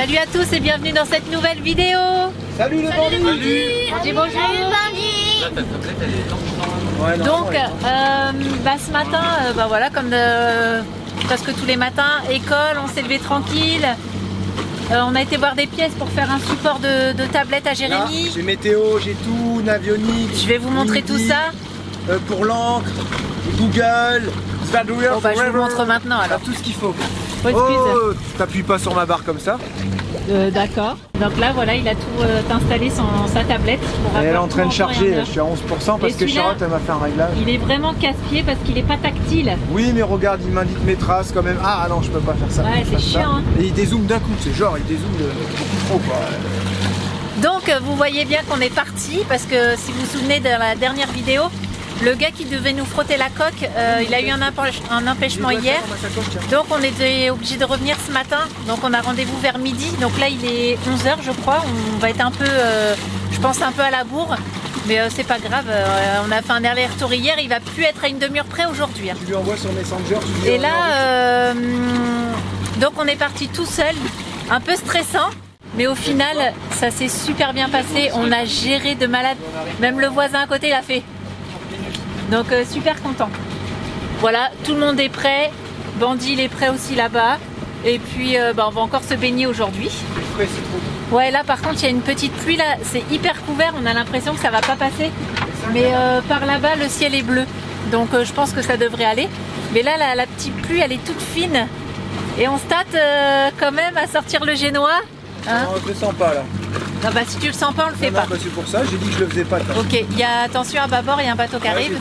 Salut à tous et bienvenue dans cette nouvelle vidéo. Salut les bandits. On dit bonjour. Ouais, non, Donc ce matin, voilà, comme presque tous les matins, école, on s'est levé tranquille. On a été voir des pièces pour faire un support de tablette à Jérémy. J'ai météo, j'ai tout, Navionics. Je vais vous montrer tout ça. Pour l'encre, Google, Bon, je vous montre maintenant alors. tout ce qu'il faut. Oh, t'appuies pas sur ma barre comme ça. D'accord. Donc là, voilà, il a tout installé sa tablette. Elle est en train de charger, je suis à 11% parce que Charlotte elle m'a fait un réglage. Il est vraiment casse-pied parce qu'il n'est pas tactile. Oui, mais regarde, il m'indique mes traces quand même. Ah non, je peux pas faire ça. Ouais, c'est chiant. Hein. Et il dézoome d'un coup, c'est genre, il dézoome beaucoup trop quoi. Donc vous voyez bien qu'on est parti parce que si vous vous souvenez de la dernière vidéo, le gars qui devait nous frotter la coque, il a eu un empêchement hier. Donc on était obligé de revenir ce matin. Donc on a rendez-vous vers midi. Donc là il est 11 h je crois. On va être un peu, je pense un peu à la bourre. Mais c'est pas grave. On a fait un aller-retour hier. Il va plus être à une demi-heure près aujourd'hui. Tu lui envoies sur Messenger. Et là, donc on est parti tout seul. Un peu stressant. Mais au final, ça s'est super bien passé. On a géré de malade. Même le voisin à côté l'a fait. Donc super content. Voilà, tout le monde est prêt. Bandit il est prêt aussi là-bas. Et puis on va encore se baigner aujourd'hui. Ouais, là par contre il y a une petite pluie là. C'est hyper couvert. On a l'impression que ça va pas passer. Mais par là-bas le ciel est bleu. Donc je pense que ça devrait aller. Mais là la petite pluie elle est toute fine. Et on se tâte quand même à sortir le génois. Hein? Non, je le sens pas là. Non, bah si tu le sens pas, on le fait pas. C'est pour ça, j'ai dit que je le faisais pas. Ok, il y a attention à bâbord, il y a un bateau qui arrive.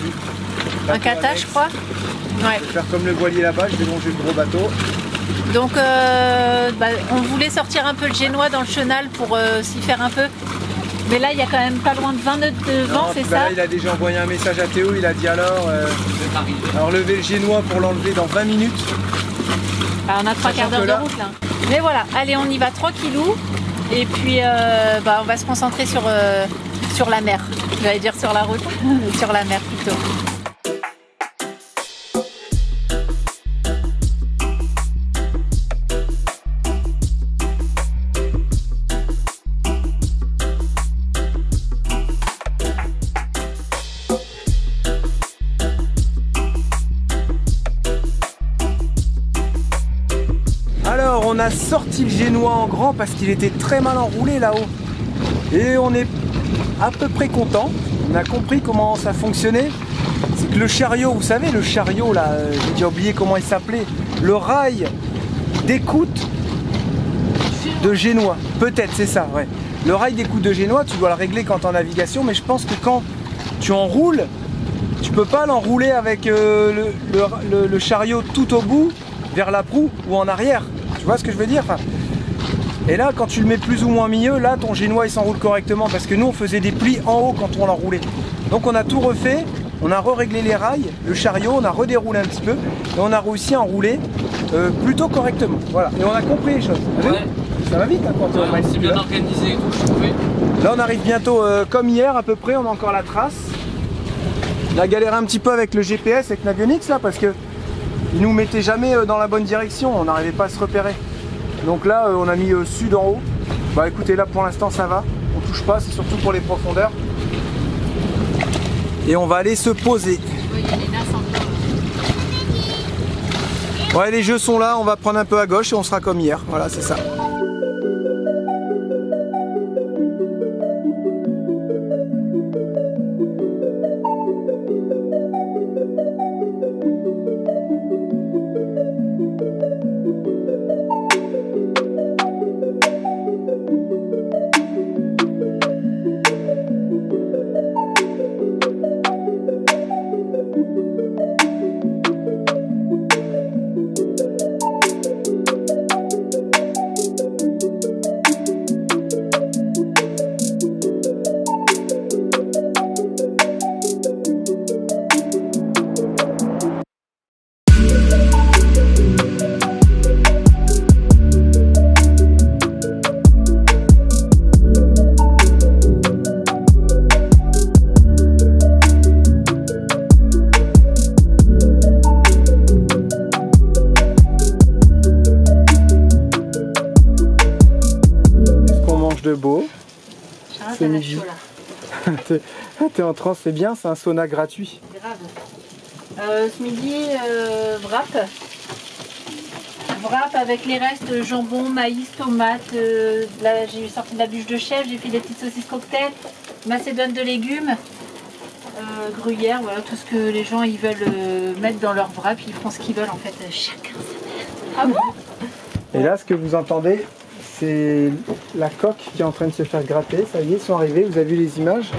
Un kata, je crois. Ouais. Je vais faire comme le voilier là-bas, je vais longer le gros bateau. Donc on voulait sortir un peu le génois dans le chenal pour s'y faire un peu. Mais là, il y a quand même pas loin de 20 nœuds de vent, c'est ça? Là, il a déjà envoyé un message à Théo, il a dit alors lever le génois pour l'enlever dans 20 minutes. Alors, on a 3 quarts d'heure de route là. Mais voilà, allez, on y va tranquillou. Et puis on va se concentrer sur la mer. J'allais dire sur la route, sur la mer plutôt. Alors on a sorti le génois en grand parce qu'il était très mal enroulé là-haut. Et on est à peu près content. On a compris comment ça fonctionnait. C'est que le chariot, vous savez le chariot là, j'ai déjà oublié comment il s'appelait. Le rail d'écoute de génois. Peut-être c'est ça, ouais. Le rail d'écoute de génois, tu dois le régler quand tu es en navigation, mais je pense que quand tu enroules, tu peux pas l'enrouler avec le chariot tout au bout, vers la proue ou en arrière. Tu vois ce que je veux dire? Et là, quand tu le mets plus ou moins milieu, là, ton génois il s'enroule correctement parce que nous, on faisait des plis en haut quand on l'enroulait. Donc on a tout refait, on a re-réglé les rails, le chariot, on a redéroulé un petit peu et on a réussi à enrouler plutôt correctement. Voilà, et on a compris les choses. Ouais. Ça va vite hein, quand on c'est bien organisé et tout. Oui. Là, on arrive bientôt comme hier à peu près, on a encore la trace. On a galéré un petit peu avec le GPS, avec Navionics là, parce que il nous mettait jamais dans la bonne direction, on n'arrivait pas à se repérer. Donc là on a mis sud en haut. Bah écoutez, là pour l'instant ça va, on touche pas, c'est surtout pour les profondeurs. Et on va aller se poser. Ouais, les jeux sont là, on va prendre un peu à gauche et on sera comme hier, voilà c'est ça. de beau. Charlotte, C'est elle a midi. chaud là. T'es en transe, c'est bien, c'est un sauna gratuit. Grave. Ce midi, wrap. Wrap avec les restes jambon, maïs, tomates. Là, j'ai sorti de la bûche de chèvre, j'ai fait des petites saucisses cocktail, macédoine de légumes, gruyère, voilà tout ce que les gens ils veulent mettre dans leur wrap. Ils font ce qu'ils veulent en fait. Chacun sa mère. Ah bon? Et là, ce que vous entendez, c'est la coque qui est en train de se faire gratter. Ça y est, ils sont arrivés, vous avez vu les images?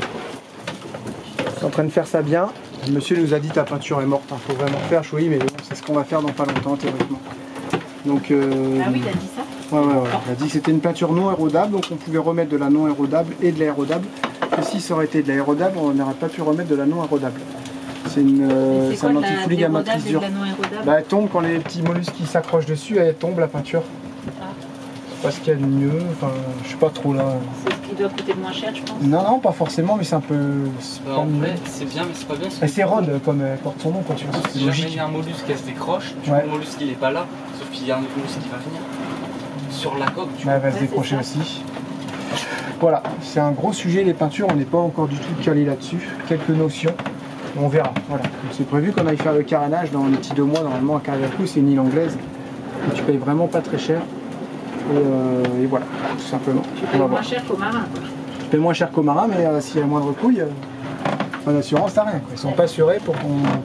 Ils sont en train de faire ça bien. Le monsieur nous a dit ta peinture est morte, il faut vraiment faire. Je dis oui, mais bon, c'est ce qu'on va faire dans pas longtemps théoriquement. Donc, Ah oui, il a dit ça. ouais. Il a dit que c'était une peinture non érodable, donc on pouvait remettre de la non érodable et de l'aérodable. Et si ça aurait été de l'aérodable, on n'aurait pas pu remettre de la non érodable. C'est un antifouling à matrice dure. Bah, elle tombe quand les petits mollusques qui s'accrochent dessus, elle tombe la peinture. Ah. C'est pas ce qu'il y a de mieux, enfin je sais pas trop là. C'est ce qui doit coûter le moins cher, je pense. Non, pas forcément, mais c'est un peu. En vrai, c'est bien, mais c'est pas bien. C'est rode comme elle porte son nom, quoi, tu vois. C'est Si jamais il logique. y a un mollusque qui se décroche, Ouais. le mollusque il est pas là, sauf qu'il y a un autre mollusque qui va venir. Sur la coque, tu Ouais, elle va se Ouais, décrocher c'est aussi. Voilà, c'est un gros sujet les peintures, on n'est pas encore du tout calé là-dessus. Quelques notions, on verra. Voilà. C'est prévu qu'on aille faire le carénage dans les petits 2 mois, normalement à Carriacou, c'est une île anglaise. Et tu payes vraiment pas très cher. Et voilà, tout simplement. Tu On payes va moins voir. cher qu'au marin. Tu payes moins cher qu'au marin, mais s'il y a la moindre couille, en assurance, t'as rien. Ils sont pas assurés pour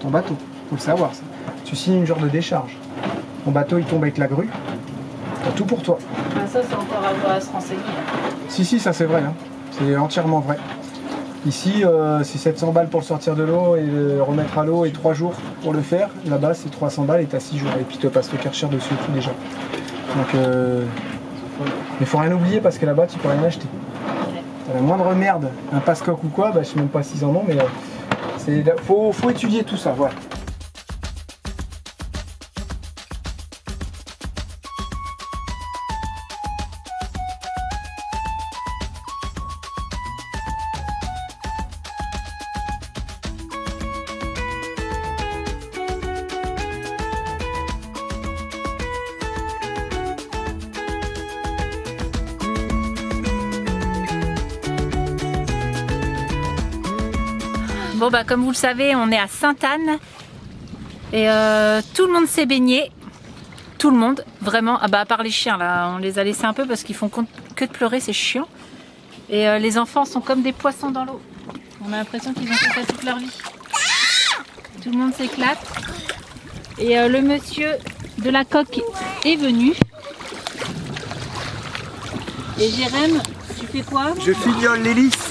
ton bateau. Faut le savoir, ça. Tu signes une genre de décharge. Ton bateau, il tombe avec la grue. T'as tout pour toi. Ah, ça, c'est encore à voir à se renseigner. Si, ça c'est vrai. Hein. C'est entièrement vrai. Ici, c'est 700 balles pour le sortir de l'eau et le remettre à l'eau et 3 jours pour le faire. Là-bas, c'est 300 balles et t'as 6 jours. Et puis, tu te passes le Karcher dessus et tout déjà. Donc, mais faut rien oublier parce que là-bas, tu peux rien acheter. T'as la moindre merde, un passe-coque ou quoi, bah, je sais même pas s'ils en ont, mais faut étudier tout ça. Voilà. Bon bah comme vous le savez, on est à Sainte-Anne et tout le monde s'est baigné. Tout le monde, vraiment, ah bah à part les chiens là, on les a laissés un peu parce qu'ils font que de pleurer, c'est chiant. Et les enfants sont comme des poissons dans l'eau. On a l'impression qu'ils ont fait ça toute leur vie. Tout le monde s'éclate. Et le monsieur de la coque est venu. Et Jérém, tu fais quoi? Je fignole l'hélice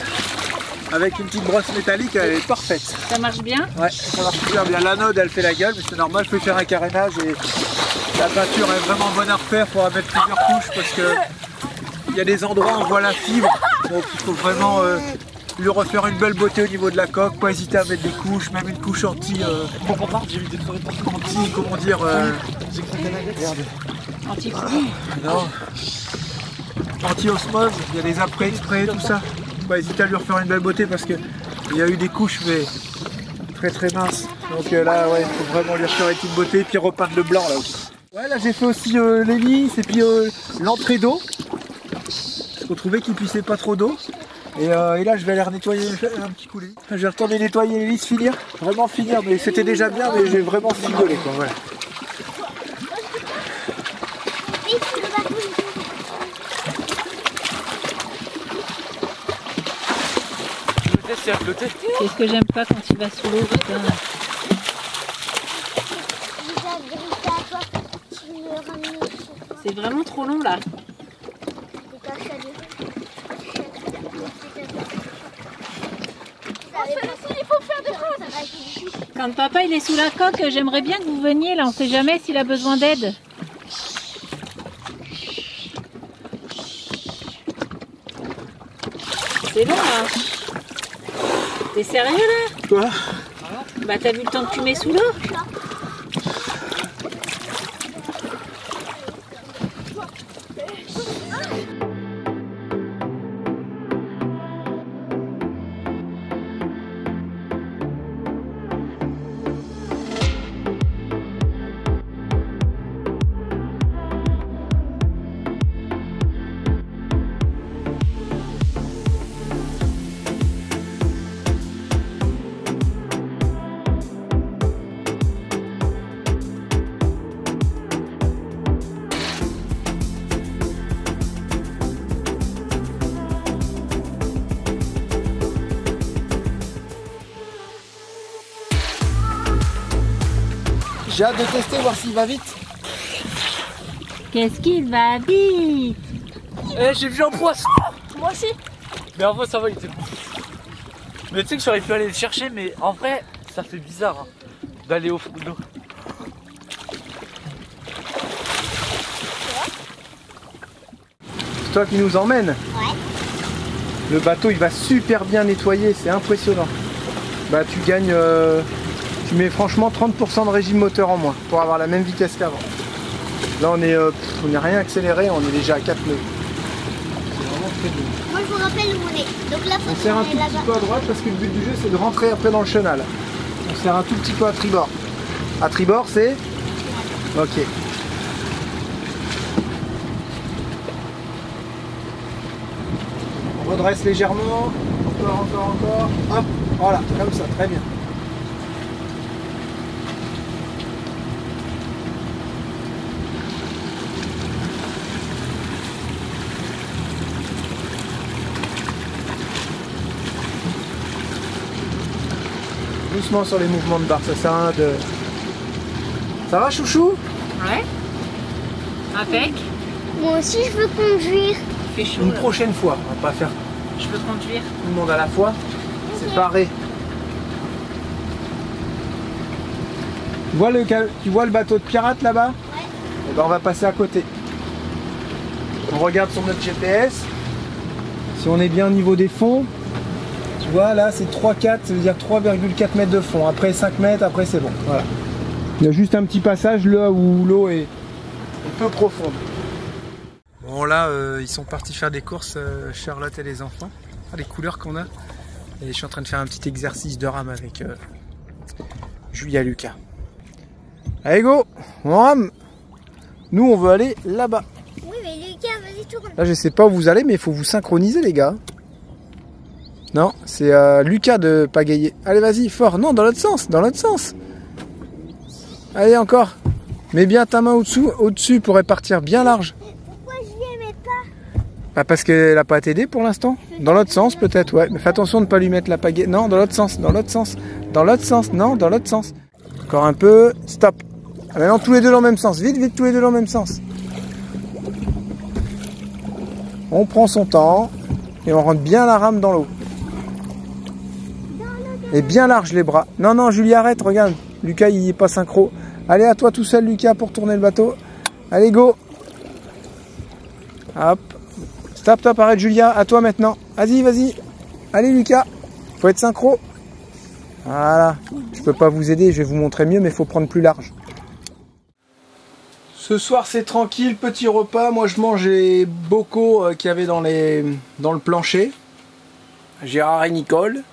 avec une petite brosse métallique, elle est parfaite. Ça marche bien? Ouais, ça marche super bien. L'anode, elle fait la gueule, mais c'est normal, je peux faire un carénage et la peinture est vraiment bonne à refaire. Il faudra mettre plusieurs couches parce que il y a des endroits où on voit la fibre, donc il faut vraiment lui refaire une belle beauté au niveau de la coque, pas hésiter à mettre des couches, même une couche comment dire, non, anti-osmose, il y a des après exprès, tout ça. Pas hésiter à lui refaire une belle beauté parce que il y a eu des couches mais très minces. Donc là ouais, il faut vraiment lui refaire une petite beauté et puis repeindre le blanc là aussi. Ouais, là j'ai fait aussi l'hélice et puis l'entrée d'eau. Faut trouver qu'il puissait pas trop d'eau. Et là je vais aller nettoyer un petit coup l'hélice. Je vais retourner nettoyer l'hélice, finir, vraiment finir, mais c'était déjà bien mais j'ai vraiment figolé quoi, voilà. Qu'est-ce que j'aime pas quand il va sous l'eau, putain. C'est vraiment trop long là. Quand papa il est sous la coque, j'aimerais bien que vous veniez là, on sait jamais s'il a besoin d'aide. C'est long là. T'es sérieux là? Quoi? Bah t'as vu le temps que tu mets sous l'eau? J'ai hâte de tester, voir s'il va vite. Qu'est-ce qu'il va vite? Eh, j'ai vu un poisson. Moi aussi. Mais en vrai, ça va, il était bon. Mais tu sais que j'aurais pu aller le chercher, mais en vrai, ça fait bizarre hein, d'aller au fond de l'eau. C'est toi qui nous emmène? Ouais. Le bateau il va super bien nettoyer, c'est impressionnant. Bah tu gagnes, tu mets franchement 30% de régime moteur en moins pour avoir la même vitesse qu'avant. Là on n'est rien accéléré, on est déjà à 4 nœuds. C'est vraiment très bien. Moi je vous rappelle où on est. Donc là faut On serre un tout petit peu à droite parce que le but du jeu c'est de rentrer après dans le chenal. On serre un tout petit peu à tribord. À tribord c'est? Ok. On redresse légèrement. Encore. Hop, voilà, comme ça, très bien. Doucement sur les mouvements de barre, ça sert à rien de... Ça va chouchou? Ouais. Impec. Moi aussi je veux conduire. Il fait chaud. Une là. prochaine fois, on va pas faire Je veux conduire. tout le monde à la fois. C'est pareil. Tu vois le bateau de pirate là-bas? Ouais. Et ben on va passer à côté. On regarde sur notre GPS. Si on est bien au niveau des fonds, tu vois là c'est 3,4, ça veut dire 3,4 mètres de fond. Après 5 mètres, après c'est bon. Voilà. Il y a juste un petit passage là où l'eau est peu profonde. Bon là ils sont partis faire des courses, Charlotte et les enfants. Ah, les couleurs qu'on a. Et je suis en train de faire un petit exercice de rame avec Julia Lucas. Allez go, on rame. Nous on veut aller là-bas. Oui mais Lucas, vas-y tourne. Là je sais pas où vous allez mais il faut vous synchroniser les gars. Non, c'est Lucas de pagayer. Allez vas-y, fort. Non, dans l'autre sens, dans l'autre sens. Allez encore. Mets bien ta main au-dessus pour partir bien large. Pourquoi je n'y aimais pas? Bah parce qu'elle n'a pas t'aider pour l'instant. Dans l'autre sens peut-être, ouais. Mais fais attention de ne pas lui mettre la pagaie. Non, dans l'autre sens, dans l'autre sens. Dans l'autre sens, non, dans l'autre sens. Encore un peu. Stop. Ah, maintenant tous les deux dans le même sens. Vite, vite, tous les deux dans le même sens. On prend son temps et on rentre bien la rame dans l'eau. Et bien large les bras. Non, non, Julie, arrête, regarde. Lucas, il est pas synchro. Allez, à toi tout seul, Lucas, pour tourner le bateau. Allez, go. Hop. Stop, top, arrête, Julia. À toi maintenant. Vas-y, vas-y. Allez, Lucas. Faut être synchro. Voilà. Je peux pas vous aider, je vais vous montrer mieux, mais il faut prendre plus large. Ce soir, c'est tranquille, petit repas. Moi, je mange les bocaux qu'il y avait dans le plancher. Gérard et Nicole.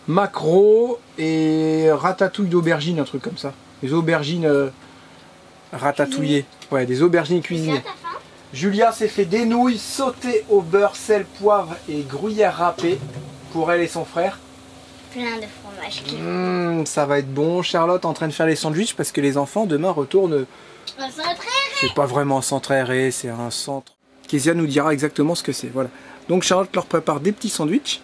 Maquereau et ratatouille d'aubergines, un truc comme ça. Des aubergines ratatouillées. Ouais, des aubergines cuisinées. Julia s'est fait des nouilles sautées au beurre, sel, poivre et gruyère râpée pour elle et son frère. Plein de fromage. Ça va être bon. Charlotte en train de faire les sandwichs parce que les enfants demain retournent. C'est pas vraiment un centre aéré, c'est un centre. Kezia nous dira exactement ce que c'est. Voilà. Donc Charlotte leur prépare des petits sandwichs.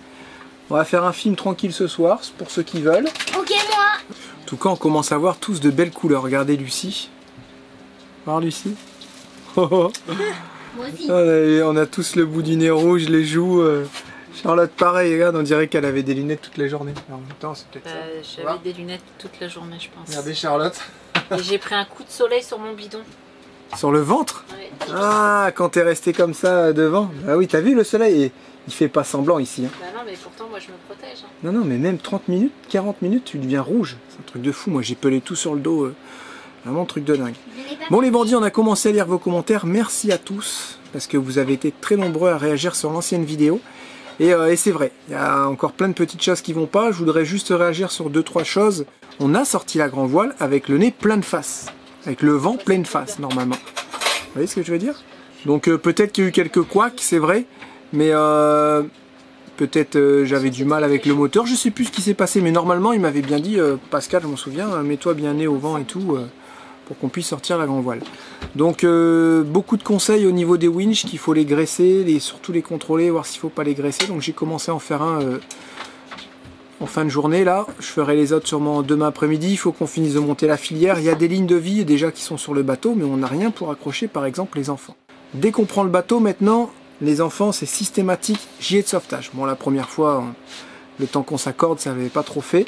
On va faire un film tranquille ce soir, pour ceux qui veulent. Ok moi. En tout cas, on commence à voir tous de belles couleurs. Regardez Lucie. Voir Lucie. Oh, oh. Moi aussi. On a tous le bout du nez rouge, les joues. Charlotte, pareil, regarde, on dirait qu'elle avait des lunettes toute la journée. En même temps, c'est peut-être ça. J'avais des lunettes toute la journée, je pense. Regardez Charlotte. Et j'ai pris un coup de soleil sur mon bidon. Sur le ventre? Ouais. Ah, quand t'es resté comme ça devant. Bah oui, t'as vu le soleil? Il fait pas semblant ici. Hein. Bah non, mais pourtant, moi, je me protège. Hein. Non, non, mais même 30 minutes, 40 minutes, tu deviens rouge. C'est un truc de fou. Moi, j'ai pelé tout sur le dos. Vraiment un truc de dingue. Bon, les bandits, on a commencé à lire vos commentaires. Merci à tous, parce que vous avez été très nombreux à réagir sur l'ancienne vidéo. Et c'est vrai, il y a encore plein de petites choses qui vont pas. Je voudrais juste réagir sur 2-3 choses. On a sorti la grand voile avec le nez plein de face. Avec le vent pleine face, normalement. Vous voyez ce que je veux dire? Donc peut-être qu'il y a eu quelques couacs, c'est vrai. Mais peut-être j'avais du mal avec le moteur. Je sais plus ce qui s'est passé. Mais normalement, il m'avait bien dit, Pascal, je m'en souviens, mets-toi bien nez au vent et tout. Pour qu'on puisse sortir la grand voile. Donc beaucoup de conseils au niveau des winches, qu'il faut les graisser, surtout les contrôler, voir s'il ne faut pas les graisser. Donc j'ai commencé à en faire un en fin de journée là. Je ferai les autres sûrement demain après-midi. Il faut qu'on finisse de monter la filière. Il y a des lignes de vie déjà qui sont sur le bateau, mais on n'a rien pour accrocher par exemple les enfants. Dès qu'on prend le bateau maintenant, les enfants c'est systématique gilet de sauvetage. Bon, la première fois, le temps qu'on s'accorde, ça n'avait pas trop fait.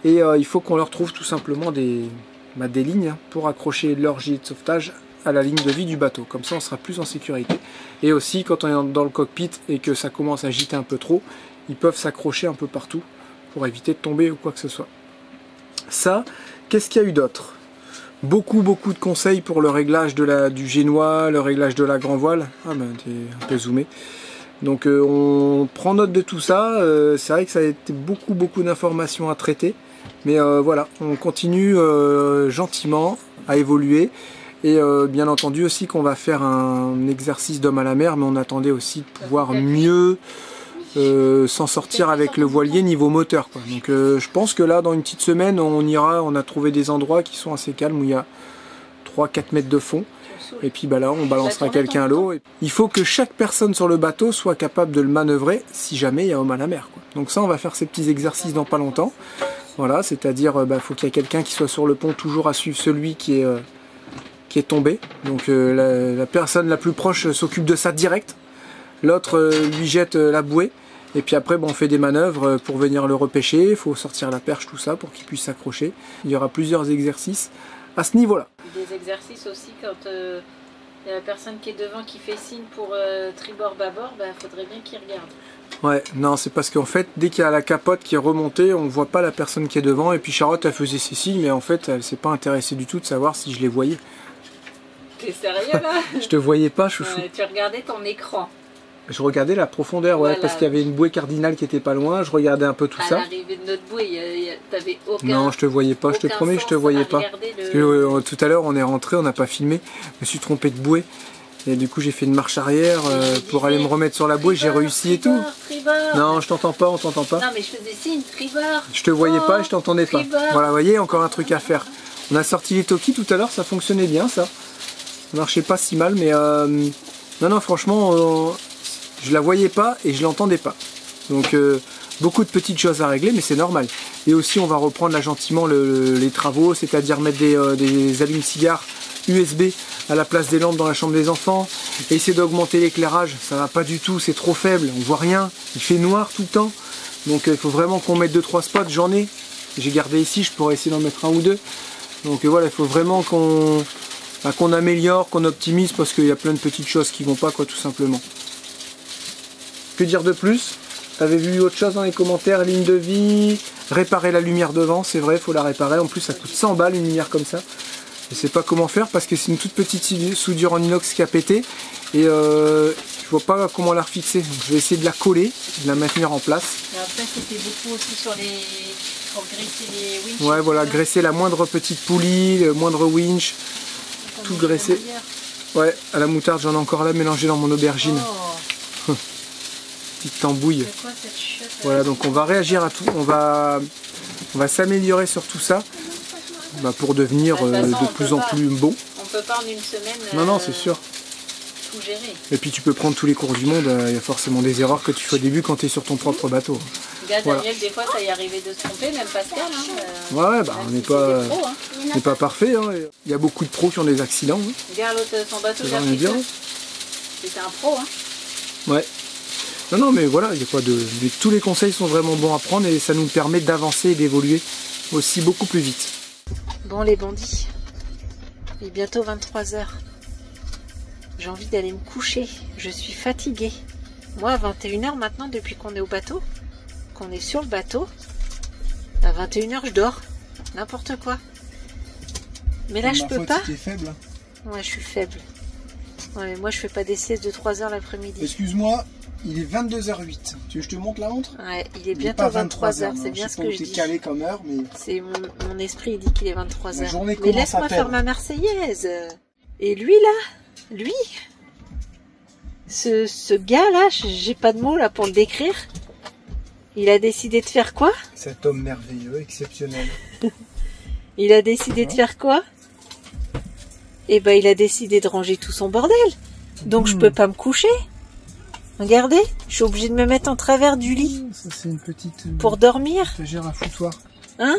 Et il faut qu'on leur trouve tout simplement des lignes pour accrocher leur gilet de sauvetage à la ligne de vie du bateau. Comme ça on sera plus en sécurité. Et aussi quand on est dans le cockpit et que ça commence à gîter un peu trop, ils peuvent s'accrocher un peu partout pour éviter de tomber ou quoi que ce soit. Ça, qu'est-ce qu'il y a eu d'autre? Beaucoup de conseils pour le réglage du génois, le réglage de la grand voile. Ah ben t'es un peu zoomé. Donc on prend note de tout ça. C'est vrai que ça a été beaucoup d'informations à traiter. Mais voilà, on continue gentiment à évoluer. Et bien entendu aussi qu'on va faire un exercice d'homme à la mer, mais on attendait aussi de pouvoir mieux s'en sortir avec le voilier niveau moteur, quoi. Donc je pense que là dans une petite semaine on ira, on a trouvé des endroits qui sont assez calmes où il y a 3-4 mètres de fond. Et puis bah là on balancera quelqu'un à l'eau. Il faut que chaque personne sur le bateau soit capable de le manœuvrer si jamais il y a homme à la mer, quoi. Donc ça on va faire ces petits exercices dans pas longtemps. Voilà, c'est-à-dire faut qu'il y ait quelqu'un qui soit sur le pont toujours à suivre celui qui est tombé. Donc la personne la plus proche s'occupe de ça direct. L'autre lui jette la bouée. Et puis après on fait des manœuvres pour venir le repêcher. Il faut sortir la perche, tout ça, pour qu'il puisse s'accrocher. Il y aura plusieurs exercices à ce niveau-là. Des exercices aussi quand il y a la personne qui est devant qui fait signe pour tribord-bâbord, faudrait bien qu'il regarde. Ouais, non, c'est parce qu'en fait, dès qu'il y a la capote qui est remontée, on voit pas la personne qui est devant. Et puis Charlotte, elle faisait ses signes, mais en fait, elle s'est pas intéressée du tout de savoir si je les voyais. T'es sérieux là? Je te voyais pas, chouchou. Tu regardais ton écran. Je regardais la profondeur, ouais, voilà. Parce qu'il y avait une bouée cardinale qui était pas loin. Je regardais un peu tout ça. À l'arrivée de notre bouée, t'avais aucun... Non, je te voyais pas, je te promets que je te voyais pas. Parce que tout à l'heure, on est rentré, on n'a pas filmé. Je me suis trompé de bouée. Et du coup, j'ai fait une marche arrière pour aller me remettre sur la bouée. J'ai réussi et tout. Non, je t'entends pas, on t'entend pas. Non, mais je faisais signe, tribord. Je te voyais pas et je t'entendais pas. Voilà, vous voyez, encore un truc à faire. On a sorti les Toki tout à l'heure, ça fonctionnait bien, ça. Ça marchait pas si mal, mais non, franchement, je la voyais pas et je l'entendais pas. Donc beaucoup de petites choses à régler, mais c'est normal. Et aussi, on va reprendre là gentiment les travaux, c'est-à-dire mettre des allumes-cigares USB à la place des lampes dans la chambre des enfants, et essayer d'augmenter l'éclairage. Ça va pas du tout, c'est trop faible, on voit rien, il fait noir tout le temps. Donc il faut vraiment qu'on mette 2-3 spots. J'en ai, j'ai gardé ici, je pourrais essayer d'en mettre un ou deux. Donc voilà, il faut vraiment qu'on améliore, qu'on optimise, parce qu'il y a plein de petites choses qui vont pas, quoi, tout simplement. Que dire de plus? T'avais vu autre chose dans les commentaires? Ligne de vie, réparer la lumière devant, c'est vrai, il faut la réparer. En plus ça coûte 100 balles une lumière comme ça. Je sais pas comment faire parce que c'est une toute petite soudure en inox qui a pété. Et je vois pas comment la refixer. Donc je vais essayer de la coller, de la maintenir en place. Et après c'était beaucoup aussi sur pour graisser les winches. Ouais, voilà, graisser la moindre petite poulie, le moindre winch. Tout graisser. Ouais, à la moutarde, j'en ai encore là mélangé dans mon aubergine. Oh. Petite tambouille. C'est quoi cette chiotte? Voilà, donc on va réagir à tout. On va s'améliorer sur tout ça. Pour devenir de plus en plus bon. On peut pas en une semaine non, c'est sûr. Tout gérer. Et puis tu peux prendre tous les cours du monde, il y a forcément des erreurs que tu fais au début quand tu es sur ton propre bateau. Regarde, voilà. Daniel, des fois ça y arrivait de se tromper, même Pascal. Ouais, on n'est pas parfait. Hein. Il y a beaucoup de pros qui ont des accidents. Hein. Regarde l'autre, son bateau, c'était un pro. Hein. Ouais. Non, mais voilà, il y a pas tous les conseils sont vraiment bons à prendre et ça nous permet d'avancer et d'évoluer aussi beaucoup plus vite. Bon les bandits, il est bientôt 23 h. J'ai envie d'aller me coucher, je suis fatiguée. Moi à 21 h maintenant, depuis qu'on est au bateau, qu'on est sur le bateau, à 21 h je dors, n'importe quoi. Mais là je peux pas. Tu es faible. Ouais, je suis faible. Ouais, mais moi je fais pas des siestes de 3 h l'après-midi. Excuse-moi, il est 22h08. Tu veux que je te montre la montre? Ouais, il est bientôt 23 h, c'est bien ce que je dis. Calé comme heure, mais... C'est mon esprit, il dit qu'il est 23 h. Mais laisse-moi faire ma Marseillaise. Et lui là, ce gars là, j'ai pas de mots là pour le décrire. Il a décidé de faire quoi? Cet homme merveilleux, exceptionnel. Il a décidé de faire quoi? Eh ben il a décidé de ranger tout son bordel. Donc je peux pas me coucher. Regardez, je suis obligée de me mettre en travers du lit. Ça c'est une petite... Pour dormir. étagère à foutoir. Hein?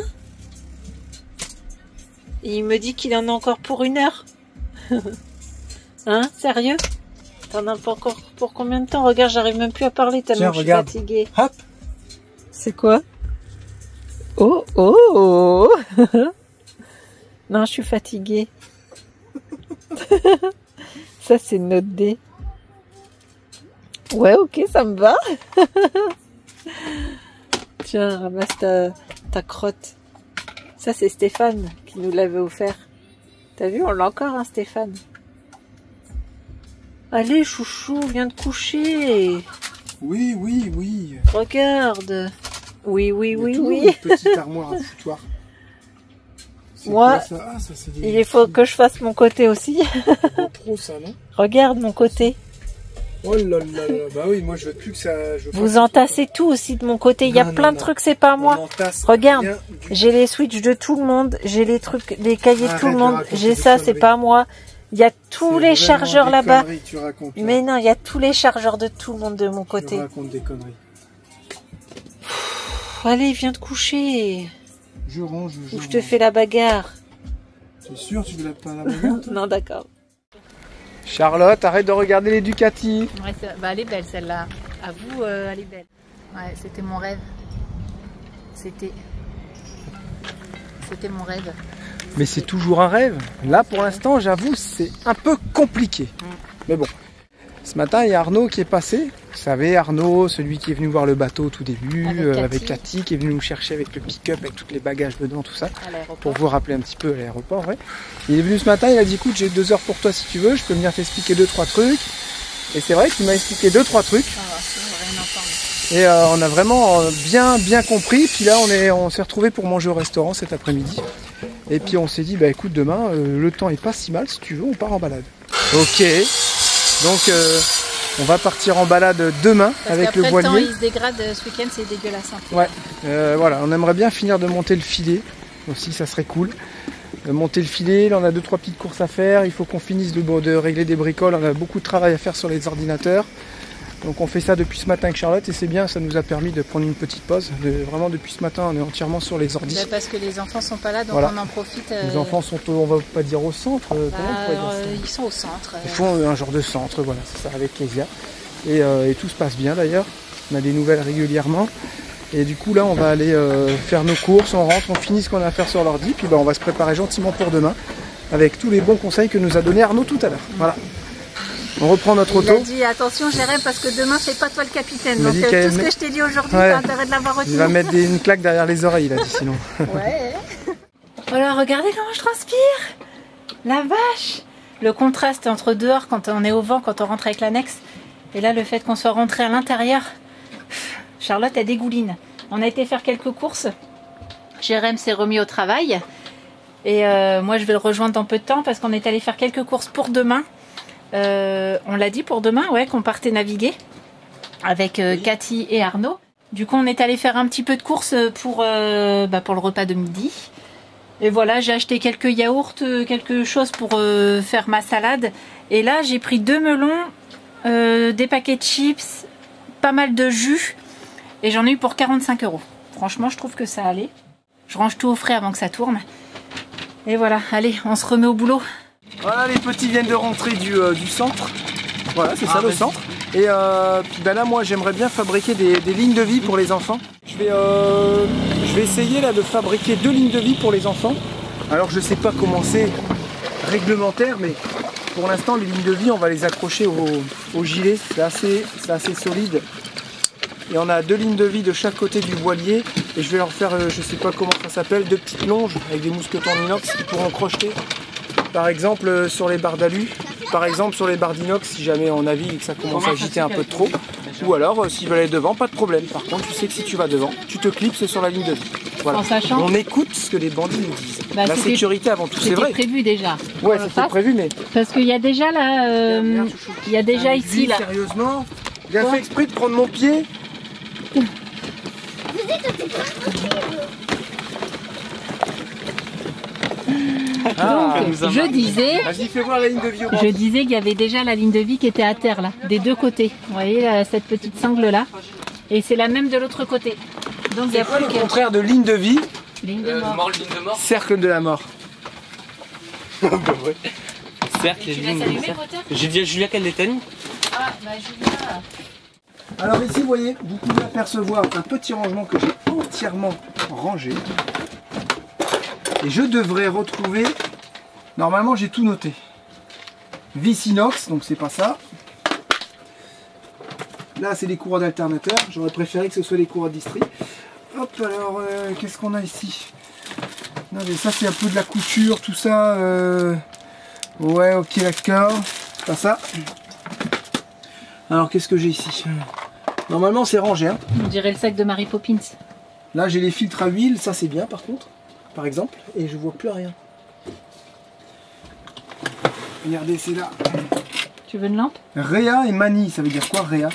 Et il me dit qu'il en a encore pour 1 heure. Hein? Sérieux? T'en as pas encore pour combien de temps? Regarde, j'arrive même plus à parler tellement je suis fatiguée. Hop! C'est quoi? Oh, oh! Non, je suis fatiguée. Ça, c'est notre dé. Ouais, ok, ça me va. Tiens, ramasse ta crotte. Ça, c'est Stéphane qui nous l'avait offert. T'as vu, on l'a encore, hein, Stéphane. Allez, chouchou, viens te coucher. Oui, oui, oui. Regarde. Oui, oui, oui, toujours oui. Une petite armoire à foutoir. Moi, ça ah, ça, des... il faut que je fasse mon côté aussi. Trop ça, non? Regarde mon côté. Oh là là là. Bah oui, moi je veux plus que ça... Vous entassez tout aussi de mon côté. Il y a plein de trucs, c'est pas moi. Regarde, j'ai les switches de tout le monde. J'ai les trucs, les cahiers de tout le monde. J'ai ça, c'est pas moi. Il y a tous les chargeurs là-bas. Mais non, il y a tous les chargeurs de tout le monde de mon côté. Tu racontes des conneries. Allez, viens te coucher. Je range. Ou je te fais la bagarre. T'es sûr, tu veux pas la bagarre? Non, d'accord. Charlotte, arrête de regarder les Ducati. Ouais, bah, elle est belle celle-là. À vous, elle est belle. Ouais, c'était mon rêve. C'était mon rêve. Mais c'est toujours un rêve. Là, pour l'instant, j'avoue, c'est un peu compliqué. Mais bon. Ce matin, il y a Arnaud qui est passé. Vous savez, Arnaud, celui qui est venu voir le bateau au tout début, avec Cathy, qui est venu nous chercher avec le pick-up, avec tous les bagages dedans, tout ça. Pour vous rappeler un petit peu à l'aéroport, ouais. Il est venu ce matin, il a dit, écoute, j'ai 2 heures pour toi si tu veux, je peux venir t'expliquer 2-3 trucs. Et c'est vrai qu'il m'a expliqué 2-3 trucs. Et on a vraiment bien compris. Puis là, on s'est retrouvés pour manger au restaurant cet après-midi. Et puis on s'est dit, bah écoute, demain, le temps est pas si mal, si tu veux, on part en balade. Ok. Donc on va partir en balade demain avec le voilier. Le temps il se dégrade ce week-end, c'est dégueulasse. Hein. Ouais, voilà, on aimerait bien finir de monter le filet aussi, ça serait cool. Monter le filet, là on a 2-3 petites courses à faire, il faut qu'on finisse de régler des bricoles, on a beaucoup de travail à faire sur les ordinateurs. Donc on fait ça depuis ce matin avec Charlotte et c'est bien, ça nous a permis de prendre une petite pause. Vraiment depuis ce matin on est entièrement sur les ordi. Parce que les enfants sont pas là, donc voilà. On en profite. Les enfants sont, on va pas dire au centre. Ils sont au centre. Ils font un genre de centre, voilà, c'est ça, avec Kézia. Et tout se passe bien d'ailleurs. On a des nouvelles régulièrement. Et du coup là on va aller faire nos courses, on rentre, on finit ce qu'on a à faire sur l'ordi, puis on va se préparer gentiment pour demain avec tous les bons conseils que nous a donné Arnaud tout à l'heure. Voilà. On reprend notre auto. Il a dit attention Jérém parce que demain c'est pas toi le capitaine. Donc tout ce que je t'ai dit aujourd'hui, t'as intérêt de l'avoir retenu. Il va mettre une claque derrière les oreilles, il a dit sinon. Ouais. Voilà, regardez comment je transpire. La vache. Le contraste entre dehors quand on est au vent, quand on rentre avec l'annexe, et là le fait qu'on soit rentré à l'intérieur. Charlotte elle dégouline. On a été faire quelques courses. Jérém s'est remis au travail. Et moi je vais le rejoindre dans peu de temps parce qu'on est allé faire quelques courses pour demain. On l'a dit pour demain, ouais, qu'on partait naviguer avec Cathy et Arnaud. Du coup, on est allé faire un petit peu de course pour le repas de midi. Et voilà, j'ai acheté quelques yaourts, quelque chose pour faire ma salade. Et là, j'ai pris 2 melons, des paquets de chips, pas mal de jus. Et j'en ai eu pour 45 €. Franchement, je trouve que ça allait. Je range tout au frais avant que ça tourne. Et voilà, allez, on se remet au boulot. Voilà, les petits viennent de rentrer du centre. Voilà, c'est ça le centre. Et puis là, moi, j'aimerais bien fabriquer des lignes de vie pour les enfants. Je vais essayer là de fabriquer 2 lignes de vie pour les enfants. Alors, je sais pas comment c'est réglementaire, mais pour l'instant, les lignes de vie, on va les accrocher au gilet. C'est assez solide. Et on a 2 lignes de vie de chaque côté du voilier. Et je vais leur faire, je sais pas comment ça s'appelle, 2 petites longes avec des mousquetons en inox qui pourront crocheter. Par exemple sur les barres d'alu, par exemple sur les barres d'inox si jamais on navigue et que ça commence à agiter un peu de trop. Ou alors s'ils veulent aller devant, pas de problème. Par contre tu sais que si tu vas devant, tu te clipses sur la ligne de vie. Voilà. On écoute ce que les bandits nous disent. La sécurité avant tout, c'est vrai. C'était prévu déjà. Ouais, c'était prévu mais... Parce qu'il y a déjà là, il y a déjà ici là. Sérieusement, j'ai fait exprès de prendre mon pied. Ah, Donc, je disais... Vas-y, fais voir la ligne de vie au Je disais qu'il y avait déjà la ligne de vie qui était à terre là, des deux côtés. Vous voyez cette petite sangle là. Et c'est la même de l'autre côté. Donc il y a C'est quoi plus le que contraire de ligne de vie? ligne de mort. Ligne de mort. Cercle de la mort. Cercle et Tu ligne laisses de allumer cercle. peut-être? J'ai dit à Julia qu'elle l'éteigne. Ah bah Julia. Alors ici, vous voyez, vous pouvez apercevoir un petit rangement que j'ai entièrement rangé. Et je devrais retrouver... Normalement, j'ai tout noté. Vis inox, donc c'est pas ça. Là, c'est les courroies d'alternateur. J'aurais préféré que ce soit les courroies de distri. Hop, alors, qu'est-ce qu'on a ici? Non, mais ça, c'est un peu de la couture, tout ça. Ouais, ok, d'accord. Pas ça. Alors, qu'est-ce que j'ai ici? Normalement, c'est rangé. Hein. On dirait le sac de Mary Poppins. Là, j'ai les filtres à huile. Ça, c'est bien, par contre. Par exemple. Et je vois plus rien. Regardez, c'est là. Tu veux une lampe? Réa et Mani, ça veut dire quoi, Réa?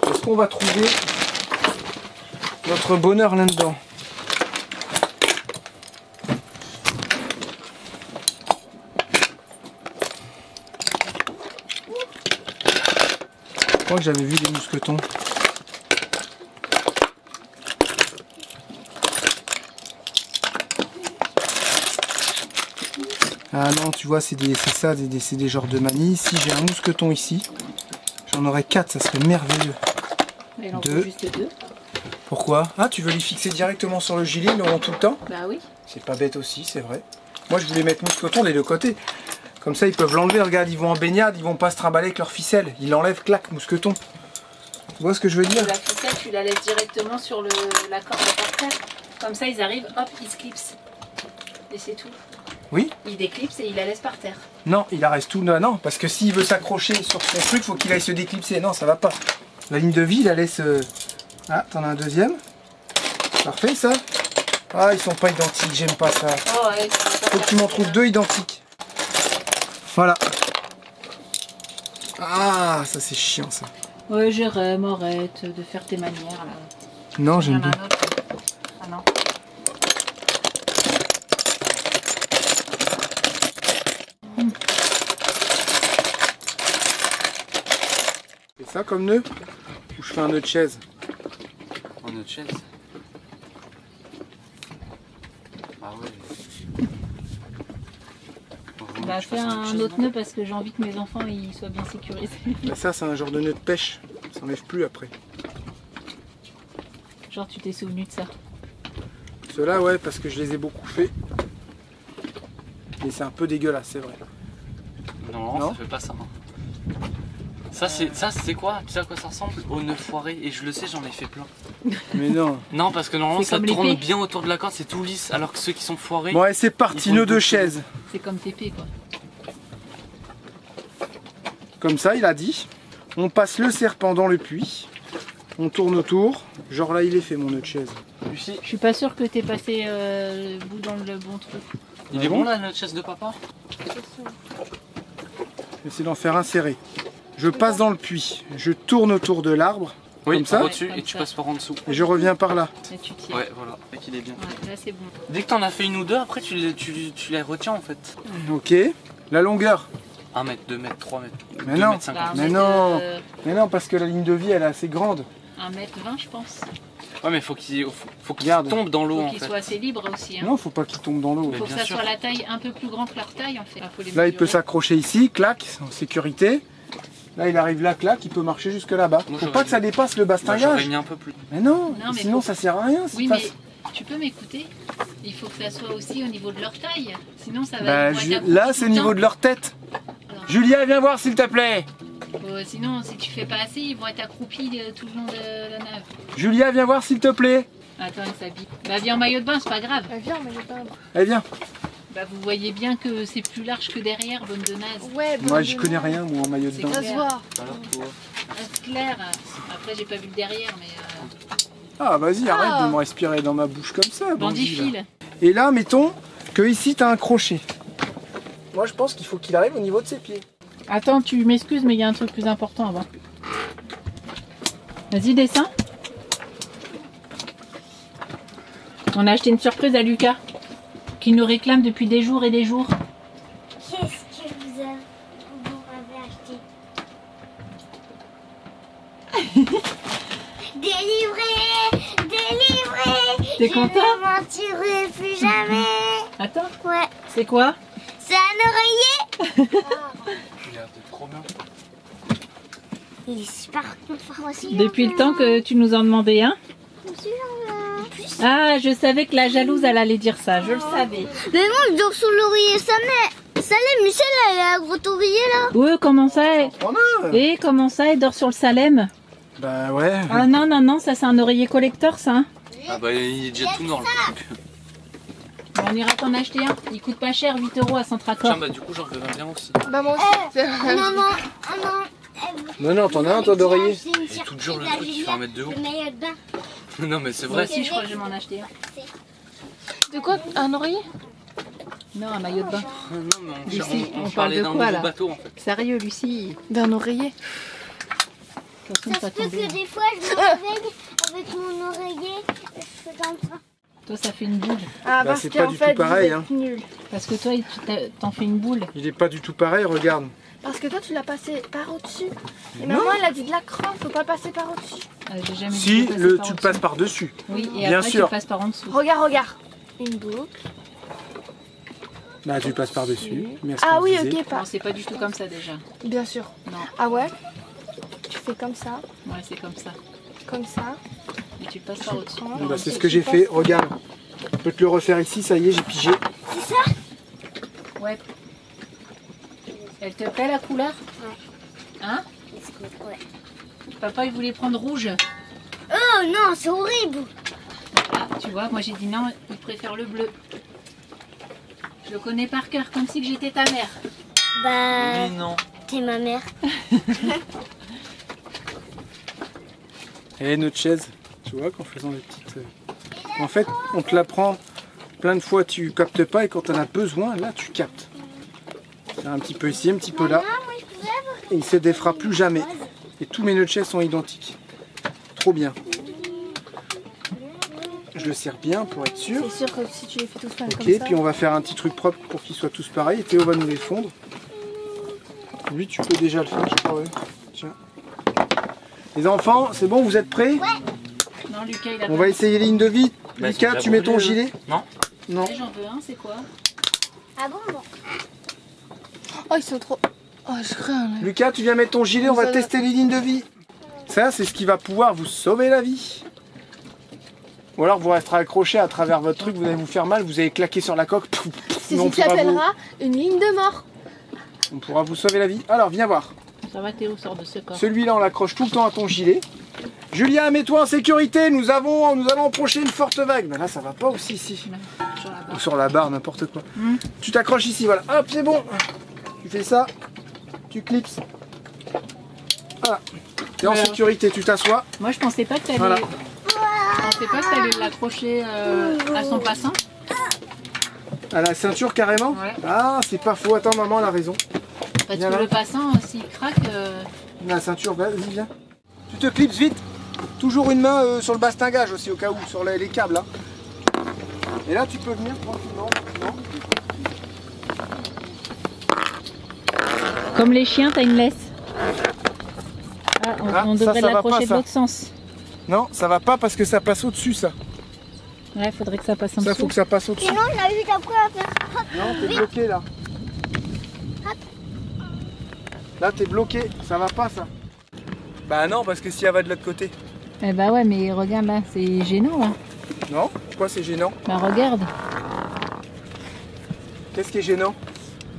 Est-ce qu'on va trouver notre bonheur là-dedans? Je crois que j'avais vu des mousquetons. Ah non, tu vois, c'est ça, c'est des genres de manilles. Si j'ai un mousqueton ici, j'en aurais 4, ça serait merveilleux. Il en faut Deux. juste 2. Pourquoi? Ah, tu veux les fixer directement sur le gilet, ils l'auront tout le temps? Bah oui. C'est pas bête aussi, c'est vrai. Moi, je voulais mettre mousqueton des deux côtés. Comme ça, ils peuvent l'enlever. Regarde, ils vont en baignade, ils vont pas se trimballer avec leur ficelle. Ils l'enlèvent, clac, mousqueton. Tu vois ce que je veux dire? La ficelle, tu la laisses directement sur la corde par terre. Comme ça, ils arrivent, hop, ils se clipsent. Et c'est tout. Oui? Ils déclipsent et ils la laissent par terre. Non, il arrête tout. Non, non, parce que s'il veut s'accrocher sur son truc, faut qu'il aille se déclipser. Non, ça va pas. La ligne de vie, il la laisse... Ah, t'en as un deuxième. Parfait, ça. Ah, ils sont pas identiques, j'aime pas ça. Oh ouais, Faut que tu m'en trouves 2 identiques. Voilà. Ah, ça c'est chiant, ça. Ouais, Jérém, arrête de faire tes manières là. Non, Il y en j'aime a bien. un autre. Ah non. C'est ça comme nœud? Ou je fais un nœud de chaise? En notre chaise. Ah ouais. On va faire un autre nœud parce que j'ai envie que mes enfants ils soient bien sécurisés. Bah ça, c'est un genre de nœud de pêche. Ça s'enlève plus après. Genre tu t'es souvenu de ça. Ceux-là, ouais, parce que je les ai beaucoup fait. Mais c'est un peu dégueulasse, c'est vrai. Non, Non. ça fait pas ça. hein. Ça c'est quoi? Tu sais à quoi ça ressemble? Au nœud foiré. Et je le sais, j'en ai fait plein. Mais non. Non, parce que normalement C'est ça comme tourne l'épée. bien autour de la corde, c'est tout lisse. Alors que ceux qui sont foirés. Bon, allez, c'est parti, Ils font nœud de beaucoup. chaise. C'est comme TP quoi. Comme ça, il a dit. On passe le serpent dans le puits. On tourne autour. Genre là, il est fait, mon nœud de chaise. Lucie, Je suis pas sûre que t'aies passé le bout dans le bon truc. il Ah est bon bon là notre chaise de papa? J'essaie d'en faire insérer. Je passe dans le puits. Je tourne autour de l'arbre. Oui, Comme ça par au-dessus Comme et tu ça. passes par en dessous. Et je reviens par là. Là tu tires. Ouais, voilà, et qu'il est bien. Ouais, là c'est bon. Dès que t'en as fait une ou deux, après tu les retiens en fait. Ok. La longueur. 1 mètre, 2 mètres, 3 mètres, Mais 2 non. mètres 50. Bah, Mais un non. mètre, Mais non, parce que la ligne de vie, elle est assez grande. 1m20 je pense. Ouais, mais faut qu'il Regarde. tombe dans l'eau Faut en qu'il fait. soit assez libre aussi. Hein. Non, faut pas qu'il tombe dans l'eau. Mais Faut que bien ça sûr. soit la taille un peu plus grande que leur taille en fait. Faut les Là, il peut mesurer. s'accrocher ici, clac, en sécurité. Là, il arrive là, clac, il peut marcher jusque là-bas. Moi, Faut j'aurais pas que ça mis- dépasse le Moi, j'aurais bastingage. mis un peu plus. Mais non, Non, mais sinon faut- ça sert à rien. Oui, ça mais passe. tu peux m'écouter. Il faut que ça soit aussi au niveau de leur taille. Sinon, ça va. Bah, ils vont être accroupis là, tout c'est au le niveau temps. de leur tête. Alors. Julia, viens voir s'il te plaît. Sinon, si tu fais pas assez, ils vont être accroupis tout le long de la nave. Julia, viens voir s'il te plaît. Attends, ils s'habillent. Bah, viens en maillot de bain, c'est pas grave. Viens, mais j'ai pas. Allez, viens. Bah, vous voyez bien que c'est plus large que derrière, bonne de naze. Ouais, Moi, j'y connais rien, moi, en maillot de C'est bain. Ça se voit. Alors, toi. Ah, c'est clair. Après, j'ai pas vu le derrière, mais. Ah, vas-y, arrête de me respirer dans ma bouche comme ça. bandit, là. Bandifile. Et là, mettons que ici, t'as un crochet. Moi, je pense qu'il faut qu'il arrive au niveau de ses pieds. Attends, tu m'excuses, mais il y a un truc plus important avant. Vas-y, descends. On a acheté une surprise à Lucas, qui nous réclame depuis des jours et des jours. Qu'est-ce que vous m'avez acheté? Délivré! Délivré! T'es content? Je ne mentirai plus jamais! Attends, Ouais, c'est quoi? c'est un oreiller! Regarde, c'est trop bien. Il est super confort aussi. Depuis le temps que tu nous en demandais un. Ah, je savais que la jalouse, elle allait dire ça, je le savais. Mais moi, je dors sous l'oreiller Salem, Michel, elle a un gros oreiller là. Ouais, comment ça? On a. Et comment ça, elle dort sur le Salem? Bah ouais. Ah non, non, non, ça c'est un oreiller collector, ça. Hein. Ah bah il est déjà tout noir le truc. On ira t'en acheter un. Il coûte pas cher, 8 € à Centracor. Tiens bah du coup j'en veux bien aussi. Bah moi aussi. Maman, Non, t'en as un toi d'oreiller. Et tout dur le truc qui fait 1 mètre de haut. Le maillot de bain. Non mais c'est Moi vrai. aussi, je crois que je vais m'en acheter un. De quoi? Un oreiller? Non, un maillot de bain. Non mais Lucie, on parle parlait de d'un quoi, nouveau là? bateau en fait. Sérieux, Lucie? D'un oreiller? Attention, Ça pas se peut tomber. que des fois je me réveille avec mon oreiller, je fais comme ça. Toi, ça fait une boule. Ah, Bah, c'est pas du tout pareil, hein. Nul. Parce que toi, t'en fais une boule. Il est pas du tout pareil, regarde. Parce que toi, tu l'as passé par au-dessus. Et maman, elle a dit de la croix, faut pas passer par au-dessus. J'ai jamais Si, dit de passer tu par le au-dessus. passes par-dessus. Oui, et Bien après, sûr. tu passes par en dessous. Regarde, regarde. Une boucle. Bah tu passes par-dessus. Ah oui, ok, pas. Non, c'est pas du tout comme ça déjà. Bien sûr. Non, Ah ouais? Tu fais comme ça, ouais, c'est comme ça. Et tu le passes par au-dessus. Bah, c'est ce que j'ai fait, regarde. Je peux te le refaire ici, ça y est, j'ai pigé. Ouais. Elle te plaît la couleur? Hein? Ouais. Papa, il voulait prendre rouge. Oh non, c'est horrible. Ah, tu vois, moi j'ai dit non, il préfère le bleu. Je le connais par cœur, comme si que j'étais ta mère. Bah, Mais non. t'es ma mère. Et notre chaise, tu vois qu'en faisant des petites... En fait, on te la prend plein de fois, tu captes pas, et quand on a besoin, là tu captes. C'est un petit peu ici, un petit peu là. Et il se défera plus jamais. Et tous mes nœuds de chaise sont identiques. Trop bien. Je le serre bien pour être sûr. C'est sûr que si tu les fais tous comme Ok, ça. puis on va faire un petit truc propre pour qu'ils soient tous pareils. Et Théo va nous les fondre. Lui, tu peux déjà le faire, je crois. Ouais. Tiens. Les enfants, c'est bon, vous êtes prêts? Non, Lucas, il a On va essayer les lignes de vie. Bah, Lucas, c'est tu mets ton brûlé, gilet? Non. Non. J'en veux un, c'est quoi? Ah bon, bon. Oh, ils sont trop. Oh, je crains. Là. Lucas, tu viens mettre ton gilet, on va tester les lignes de vie. Ça, c'est ce qui va pouvoir vous sauver la vie. Ou alors vous resterez accroché à travers votre truc, vous allez vous faire mal, vous allez claquer sur la coque. C'est Mais ce qui s'appellera une ligne de mort. on pourra vous sauver la vie. Alors, viens voir. Ça va, Théo, sort de ce corps. Celui-là, on l'accroche tout le temps à ton gilet. Julien, mets-toi en sécurité, nous allons approcher une forte vague. Ben là, ça va pas aussi ici. Sur la barre. Ou sur la barre, n'importe quoi. Tu t'accroches ici, voilà. Hop, c'est bon. Tu fais ça, tu clipses. Voilà. T'es en Alors. sécurité, tu t'assois. Moi, je pensais pas que t'allais... Voilà. Je pensais pas que t'allais l'accrocher à son passant. À la ceinture carrément. Ouais. Ah, c'est pas faux. Attends, maman, elle a raison. Parce Viens que là. le passant, s'il craque... La ceinture, vas-y, viens. Tu te clipses vite. Toujours une main sur le bastingage aussi, au cas où, sur les câbles. Là. Et là, tu peux venir tranquillement. Comme les chiens, t'as une laisse. Ah, Ah, on ça, devrait ça va l'accrocher pas, de ça. l'autre sens. Non, ça va pas parce que ça passe au-dessus, ça. Ouais, faudrait que ça passe en Ça, dessous. faut que ça passe au-dessus. Sinon, on a eu après à faire. Hop. Non, t'es bloqué là. Là, t'es bloqué. Ça va pas, ça. Bah non, parce que si elle va de l'autre côté. Eh bah ouais, mais regarde là, c'est gênant là. Non? Pourquoi c'est gênant? Bah regarde, Qu'est-ce qui est gênant?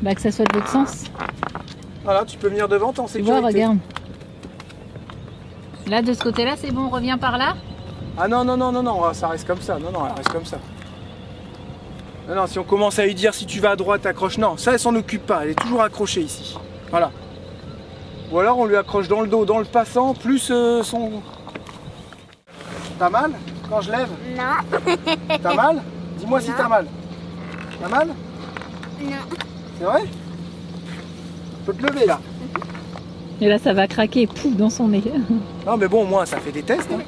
bah que ça soit de l'autre sens. Voilà, tu peux venir devant, t'es en Tu sécurité. vois, regarde. Là, de ce côté-là, c'est bon, on revient par là. Ah non, non, non, non, non, ça reste comme ça. Non, non, elle reste comme ça. Non, non, si on commence à lui dire si tu vas à droite, accroche. Non, ça, elle s'en occupe pas. Elle est toujours accrochée ici. Voilà. Ou alors on lui accroche dans le dos, dans le passant, plus son... T'as mal quand je lève? Non. T'as mal? Dis-moi si t'as mal. T'as mal? Non. C'est vrai? Je peux te lever là. Et là, ça va craquer, pouf, dans son nez. Non mais bon, au moins ça fait des tests. Hein.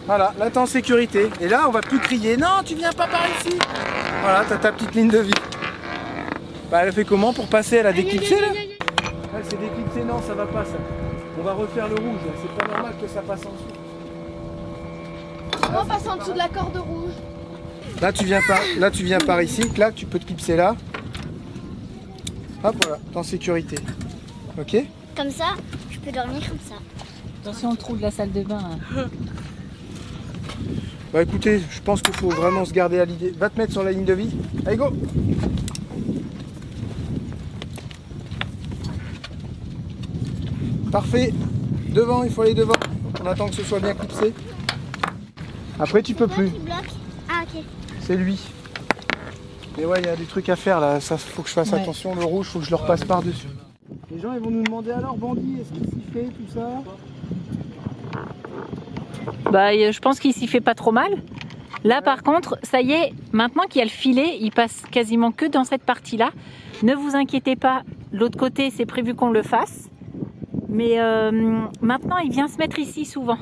Voilà, là t'es en sécurité. Et là on va plus crier, non tu viens pas par ici. Voilà, t'as ta petite ligne de vie. Bah elle fait comment pour passer? Elle a déclipsé là? Elle s'est déclipsée, non ça va pas ça. On va refaire le rouge, c'est pas normal que ça passe en dessous. On passe en dessous de la corde rouge. Là tu viens par ici, là tu peux te clipser là. Hop voilà, t'es en sécurité. Ok? Comme ça, je peux dormir comme ça. Attention au trou de la salle de bain. Hein. Bah écoutez, je pense qu'il faut vraiment se garder à l'idée. Va te mettre sur la ligne de vie. Allez go! Parfait. Devant, il faut aller devant. On attend que ce soit bien clipsé. Après tu peux plus. Ah ok. C'est lui. Mais ouais, il y a des trucs à faire là. Ça, faut que je fasse attention. Le rouge, faut que je le repasse par-dessus. Les gens ils vont nous demander alors Bandit, est-ce qu'il s'y fait tout ça? Bah, je pense qu'il s'y fait pas trop mal. Là, par contre, ça y est, maintenant qu'il y a le filet, il passe quasiment que dans cette partie-là. Ne vous inquiétez pas, l'autre côté, c'est prévu qu'on le fasse. Mais maintenant, il vient se mettre ici souvent.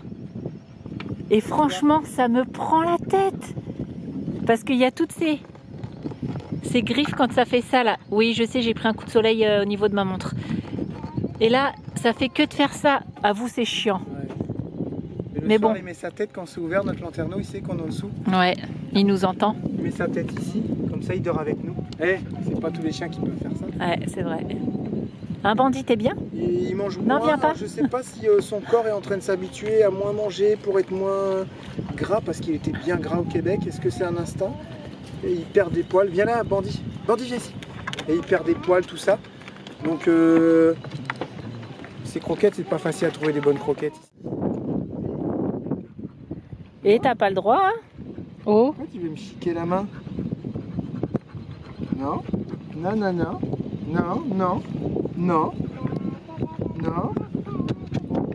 Et franchement, ça me prend la tête. Parce qu'il y a toutes ces griffes quand ça fait ça, là. Oui, je sais, j'ai pris un coup de soleil au niveau de ma montre. Et là, ça fait que de faire ça. À vous, c'est chiant. Mais bon. Il met sa tête quand c'est ouvert, notre lanterneau, il sait qu'on est en dessous. Ouais, il nous entend. Il met sa tête ici, comme ça il dort avec nous. Eh, c'est pas tous les chiens qui peuvent faire ça. Ouais, c'est vrai. Un Bandit, t'es bien? Il mange moins. Non, viens pas. Je sais pas si son corps est en train de s'habituer à moins manger pour être moins gras, parce qu'il était bien gras au Québec. Est-ce que c'est un instinct? Et il perd des poils. Viens là, Bandit. Bandit, viens ici. Et il perd des poils, tout ça. Donc, ces croquettes, c'est pas facile à trouver des bonnes croquettes. Et t'as pas le droit, hein? Oh. Pourquoi tu veux me chiquer la main? Non. Non, non, non. Non, non. Non. Non.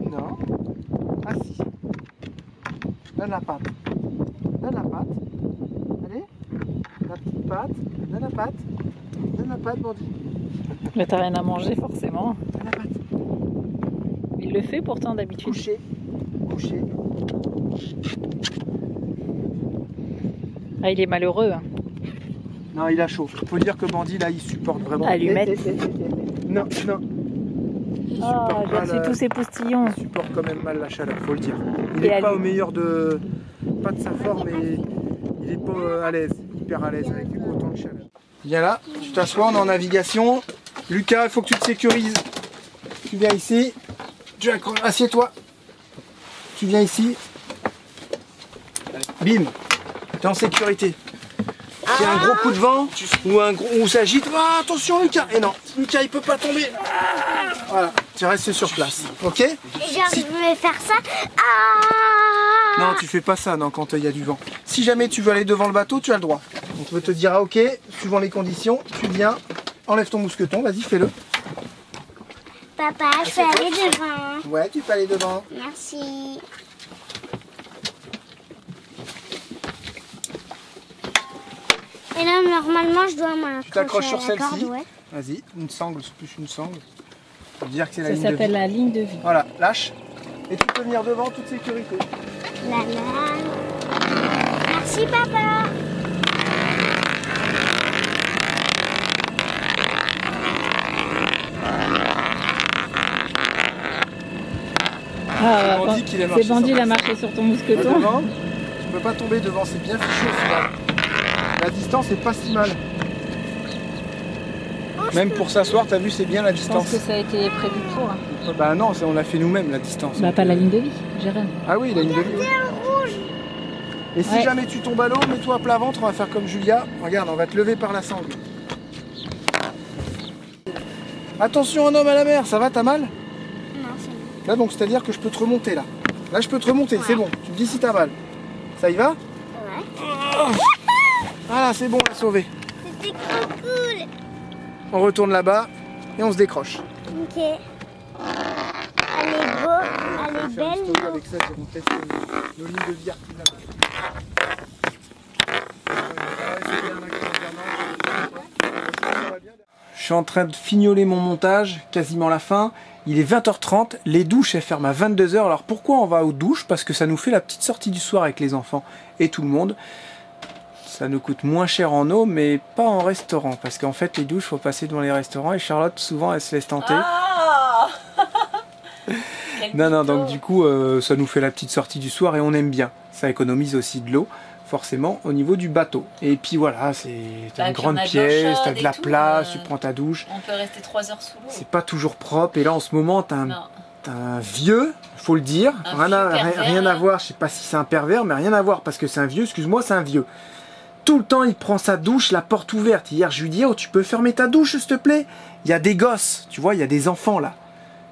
Non. Ah si. Donne la patte. Donne la patte. Allez. La petite patte. Donne la patte. Donne la patte, Bandit. Mais t'as rien à manger, forcément. Donne la patte. Il le fait pourtant d'habitude. Couché. Couché. Ah, il est malheureux. Hein. Non, il a chaud. Faut dire que Bandit, là, il supporte vraiment. Allumette. Non, non. Ah, j'ai reçu tous ces postillons. Il supporte quand même mal la chaleur, faut le dire. Il n'est pas au meilleur de... Pas de sa forme, mais il est pas à l'aise. Hyper à l'aise avec autant de chaleur. Viens là, tu t'assois, on est en navigation. Lucas, il faut que tu te sécurises. Tu viens ici. Assieds-toi. Tu viens ici. Bim. Tu es en sécurité. S'il y a un gros coup de vent ou ça agite, ah, attention Lucas. Et non, Lucas il peut pas tomber. Voilà, tu restes sur place, ok? Genre je vais faire ça. Ah Non, tu fais pas ça non, quand il y a du vent. Si jamais tu veux aller devant le bateau, tu as le droit. On peut te dire ah, ok, suivant les conditions, tu viens, enlève ton mousqueton, vas-y fais-le. Papa, je peux aller devant. Ouais, tu peux aller devant. Merci. Et là, normalement, je dois m'accrocher. Tu t'accroches sur celle-ci. Ouais. Vas-y, une sangle, c'est plus une sangle. Ça veut dire que c'est la Ça ligne de vie. s'appelle la ligne de vie. Voilà, lâche. Et tu peux venir devant, toute sécurité. La la. Merci, papa. Ah, Bandit qu'il a marché c'est Bandit, sur il a place. marché sur ton mousqueton. Devant, tu peux pas tomber devant, c'est bien fichu au final. La distance est pas si mal. Même pour s'asseoir, t'as vu, c'est bien la Je pense distance. que ça a été prévu pour. Hein. Bah non, on l'a fait nous-mêmes la distance. Bah, pas la ligne de vie, j'ai rien. Ah oui, la ligne de vie. Oui. Et si Ouais. jamais tu tombes à l'eau, mets-toi à plat ventre, on va faire comme Julia. Regarde, on va te lever par la sangle. Attention, un homme à la mer, ça va, t'as mal? Non, c'est bon. Là donc, c'est-à-dire que je peux te remonter là. Là, je peux te remonter, c'est bon. Tu me dis si t'as mal. Ça y va? Ouais. Voilà, c'est bon, on l'a sauvé. C'était trop cool. On retourne là-bas et on se décroche. Ok. Elle est beau, elle est On va faire une belle. story avec ça, on teste nos lignes de vie artisanales. suis en train de fignoler mon montage, quasiment la fin. Il est 20h30, les douches elles ferment à 22h. Alors pourquoi on va aux douches? Parce que ça nous fait la petite sortie du soir avec les enfants et tout le monde. Ça nous coûte moins cher en eau, mais pas en restaurant. Parce qu'en fait, les douches, faut passer devant les restaurants. Et Charlotte, souvent, elle se laisse tenter. Ah non, donc du coup, ça nous fait la petite sortie du soir et on aime bien. Ça économise aussi de l'eau, forcément, au niveau du bateau. Et puis voilà, c'est une grande pièce, t'as de la place, tu prends ta douche. On peut rester 3 heures sous l'eau. C'est pas toujours propre. Et là, en ce moment, t'as un vieux, faut le dire. Rien à voir, je sais pas si c'est un pervers, mais rien à voir, parce que c'est un vieux, excuse-moi, c'est un vieux. Tout le temps, il prend sa douche, la porte ouverte. Hier, je lui dis, oh, tu peux fermer ta douche, s'il te plaît? Il y a des gosses, tu vois, il y a des enfants là.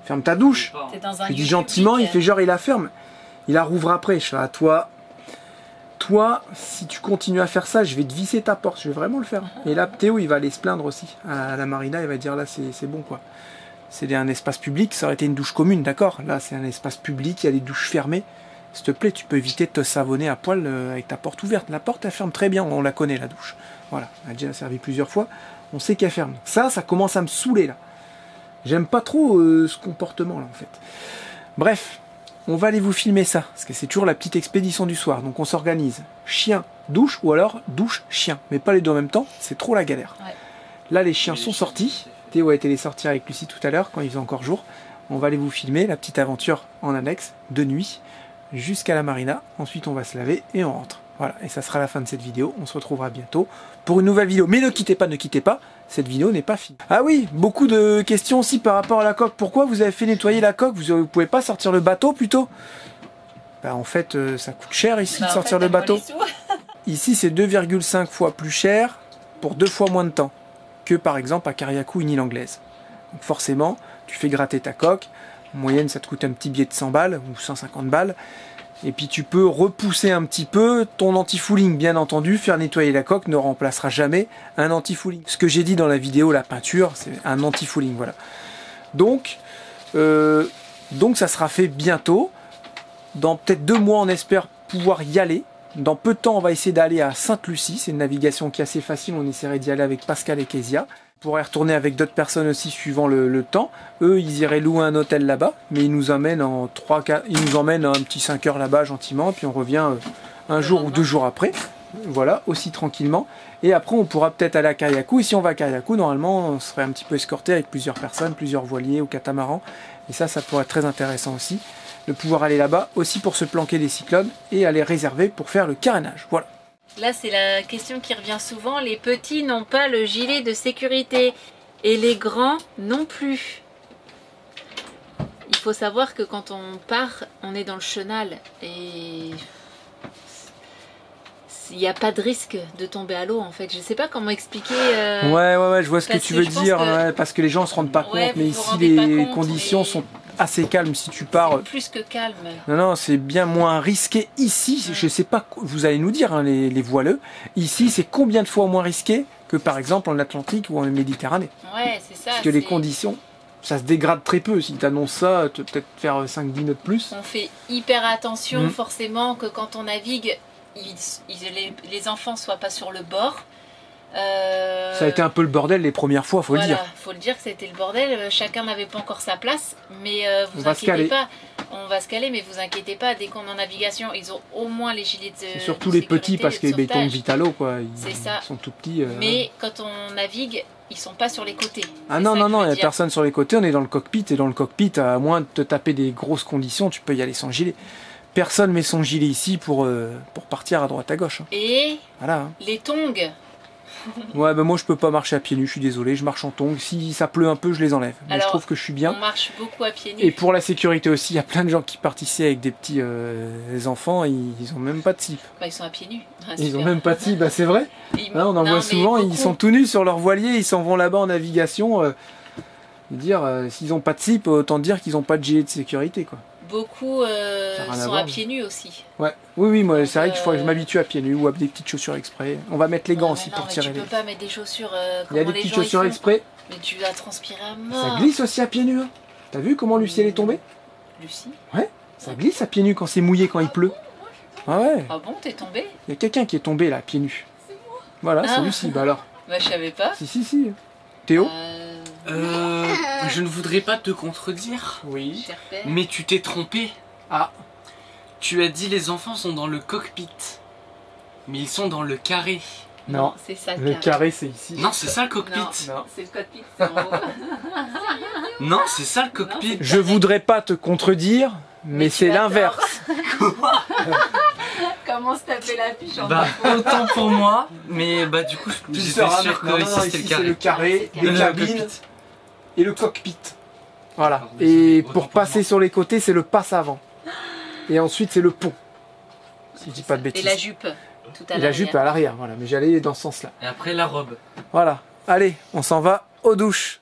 Ferme ta douche. Je lui dis gentiment, il fait genre, il la ferme. Il la rouvre après. Je fais à toi, si tu continues à faire ça, je vais te visser ta porte. Je vais vraiment le faire. Et là, Théo, il va aller se plaindre aussi. À la marina, il va dire là, c'est bon quoi. C'est un espace public, ça aurait été une douche commune, d'accord? Là, c'est un espace public, il y a des douches fermées. S'il te plaît, tu peux éviter de te savonner à poil avec ta porte ouverte. La porte, elle ferme très bien, on la connaît la douche. Voilà, on a déjà servi plusieurs fois. On sait qu'elle ferme. Ça commence à me saouler là. J'aime pas trop ce comportement là en fait. Bref, on va aller vous filmer ça, parce que c'est toujours la petite expédition du soir. Donc on s'organise chien, douche, ou alors douche, chien. Mais pas les deux en même temps, c'est trop la galère. Ouais. Là les chiens sont sortis. Théo a été les sortir avec Lucie tout à l'heure, quand il faisait encore jour. On va aller vous filmer la petite aventure en annexe, de nuit, jusqu'à la marina. Ensuite on va se laver et on rentre. Voilà, et ça sera la fin de cette vidéo. On se retrouvera bientôt pour une nouvelle vidéo. Mais ne quittez pas, cette vidéo n'est pas finie. Ah oui, beaucoup de questions aussi par rapport à la coque. Pourquoi vous avez fait nettoyer la coque? Vous ne pouvez pas sortir le bateau plutôt? Bah en fait, ça coûte cher ici de sortir le bateau. Ici, c'est 2,5 fois plus cher pour 2 fois moins de temps que par exemple à Kariakou, une île anglaise. Donc forcément, tu fais gratter ta coque. En moyenne, ça te coûte un petit billet de 100 balles ou 150 balles. Et puis tu peux repousser un petit peu ton anti-fouling, bien entendu. Faire nettoyer la coque ne remplacera jamais un anti-fouling. Ce que j'ai dit dans la vidéo, la peinture, c'est un anti-fouling, voilà. Donc ça sera fait bientôt. Dans peut-être 2 mois, on espère pouvoir y aller. Dans peu de temps, on va essayer d'aller à Sainte-Lucie. C'est une navigation qui est assez facile. On essaierait d'y aller avec Pascal et Kezia. On pourrait retourner avec d'autres personnes aussi suivant le temps. Eux, ils iraient louer un hôtel là-bas, mais ils nous emmènent en 3-4, ils nous emmènent un petit 5 heures là-bas gentiment, puis on revient un jour ou 2 jours après. Voilà, aussi tranquillement. Et après, on pourra peut-être aller à Kariakou. Et si on va à Kariakou, normalement, on serait un petit peu escorté avec plusieurs personnes, plusieurs voiliers ou catamarans. Et ça pourrait être très intéressant aussi, de pouvoir aller là-bas, aussi pour se planquer des cyclones et aller réserver pour faire le carénage. Voilà. Là, c'est la question qui revient souvent. Les petits n'ont pas le gilet de sécurité et les grands non plus. Il faut savoir que quand on part, on est dans le chenal et il n'y a pas de risque de tomber à l'eau en fait. Je sais pas comment expliquer. Ouais, je vois ce que tu veux dire. Ouais, parce que les gens ne se rendent pas compte, mais ici les conditions sont assez calmes si tu pars. Plus que calme. Non, c'est bien moins risqué ici. Je sais pas, vous allez nous dire, hein, les voileux. Ici, c'est combien de fois moins risqué que par exemple en Atlantique ou en Méditerranée. Ouais, c'est ça. Parce que les conditions, ça se dégrade très peu. Si tu annonces ça, tu peux peut-être faire 5-10 nœuds de plus. On fait hyper attention forcément que quand on navigue, les enfants soient pas sur le bord. Ça a été un peu le bordel les premières fois, faut le dire. Faut le dire que c'était le bordel. Chacun n'avait pas encore sa place, mais vous inquiétez pas. On va se caler, mais vous inquiétez pas. Dès qu'on est en navigation, ils ont au moins les gilets de surtout les petits parce qu'ils tombent vite à l'eau, quoi. Ils sont tout petits. Mais quand on navigue, ils sont pas sur les côtés. Ah non, il n'y a personne sur les côtés. On est dans le cockpit et dans le cockpit, à moins de te taper des grosses conditions, tu peux y aller sans gilet. Personne met son gilet ici pour partir à droite à gauche. Et voilà. Les tongs. Ouais, bah moi je peux pas marcher à pieds nus, je suis désolé, je marche en tongs. Si ça pleut un peu, je les enlève. Mais alors, je trouve que je suis bien. On marche beaucoup à pieds nus. Et pour la sécurité aussi, il y a plein de gens qui partent ici avec des petits enfants, ils ont même pas de slip. Bah, ils sont à pieds nus. Ils ont même pas de slip, bah c'est vrai. Hein, on en voit souvent, ils sont tout nus sur leur voilier, ils s'en vont là-bas en navigation. S'ils ont pas de slip, autant dire qu'ils ont pas de gilet de sécurité, quoi. Beaucoup sont à pieds nus aussi. Ouais. Oui, moi c'est vrai qu'il faudrait que je m'habitue à pieds nus ou à des petites chaussures exprès. On va mettre les gants aussi pour tirer. Tu peux pas mettre des chaussures il y a des petites chaussures exprès. Mais tu vas transpirer à mort. Ça glisse aussi à pieds nus. Hein. T'as vu comment Lucie elle est tombée? Lucie? Ouais, ça glisse à pieds nus quand c'est mouillé, quand il pleut. Ah ouais. Ah bon, t'es tombée? Il y a quelqu'un qui est tombé là, à pieds nus. Voilà, c'est Lucie, bah alors. Bah je savais pas. Si. Théo? Je ne voudrais pas te contredire. Oui. Mais tu t'es trompé. Ah. Tu as dit les enfants sont dans le cockpit. Mais ils sont dans le carré. Non, c'est ça le carré c'est ici. Non, c'est ça le cockpit. Non. C'est le cockpit, c'est en haut. Non, c'est ça le cockpit. Je voudrais pas te contredire, mais c'est l'inverse. Comment se taper la fiche en Bah, autant pour moi, mais bah du coup, j'étais sûr que ici c'était c'est le le carré. carré, les cabines et le cockpit. Voilà. Et pour passer sur les côtés, c'est le passe-avant. Et ensuite, c'est le pont. Si je dis pas de bêtises. Et la jupe, tout à Et la jupe à l'arrière, voilà. Mais j'allais dans ce sens-là. Et après la robe. Voilà. Allez, on s'en va aux douches.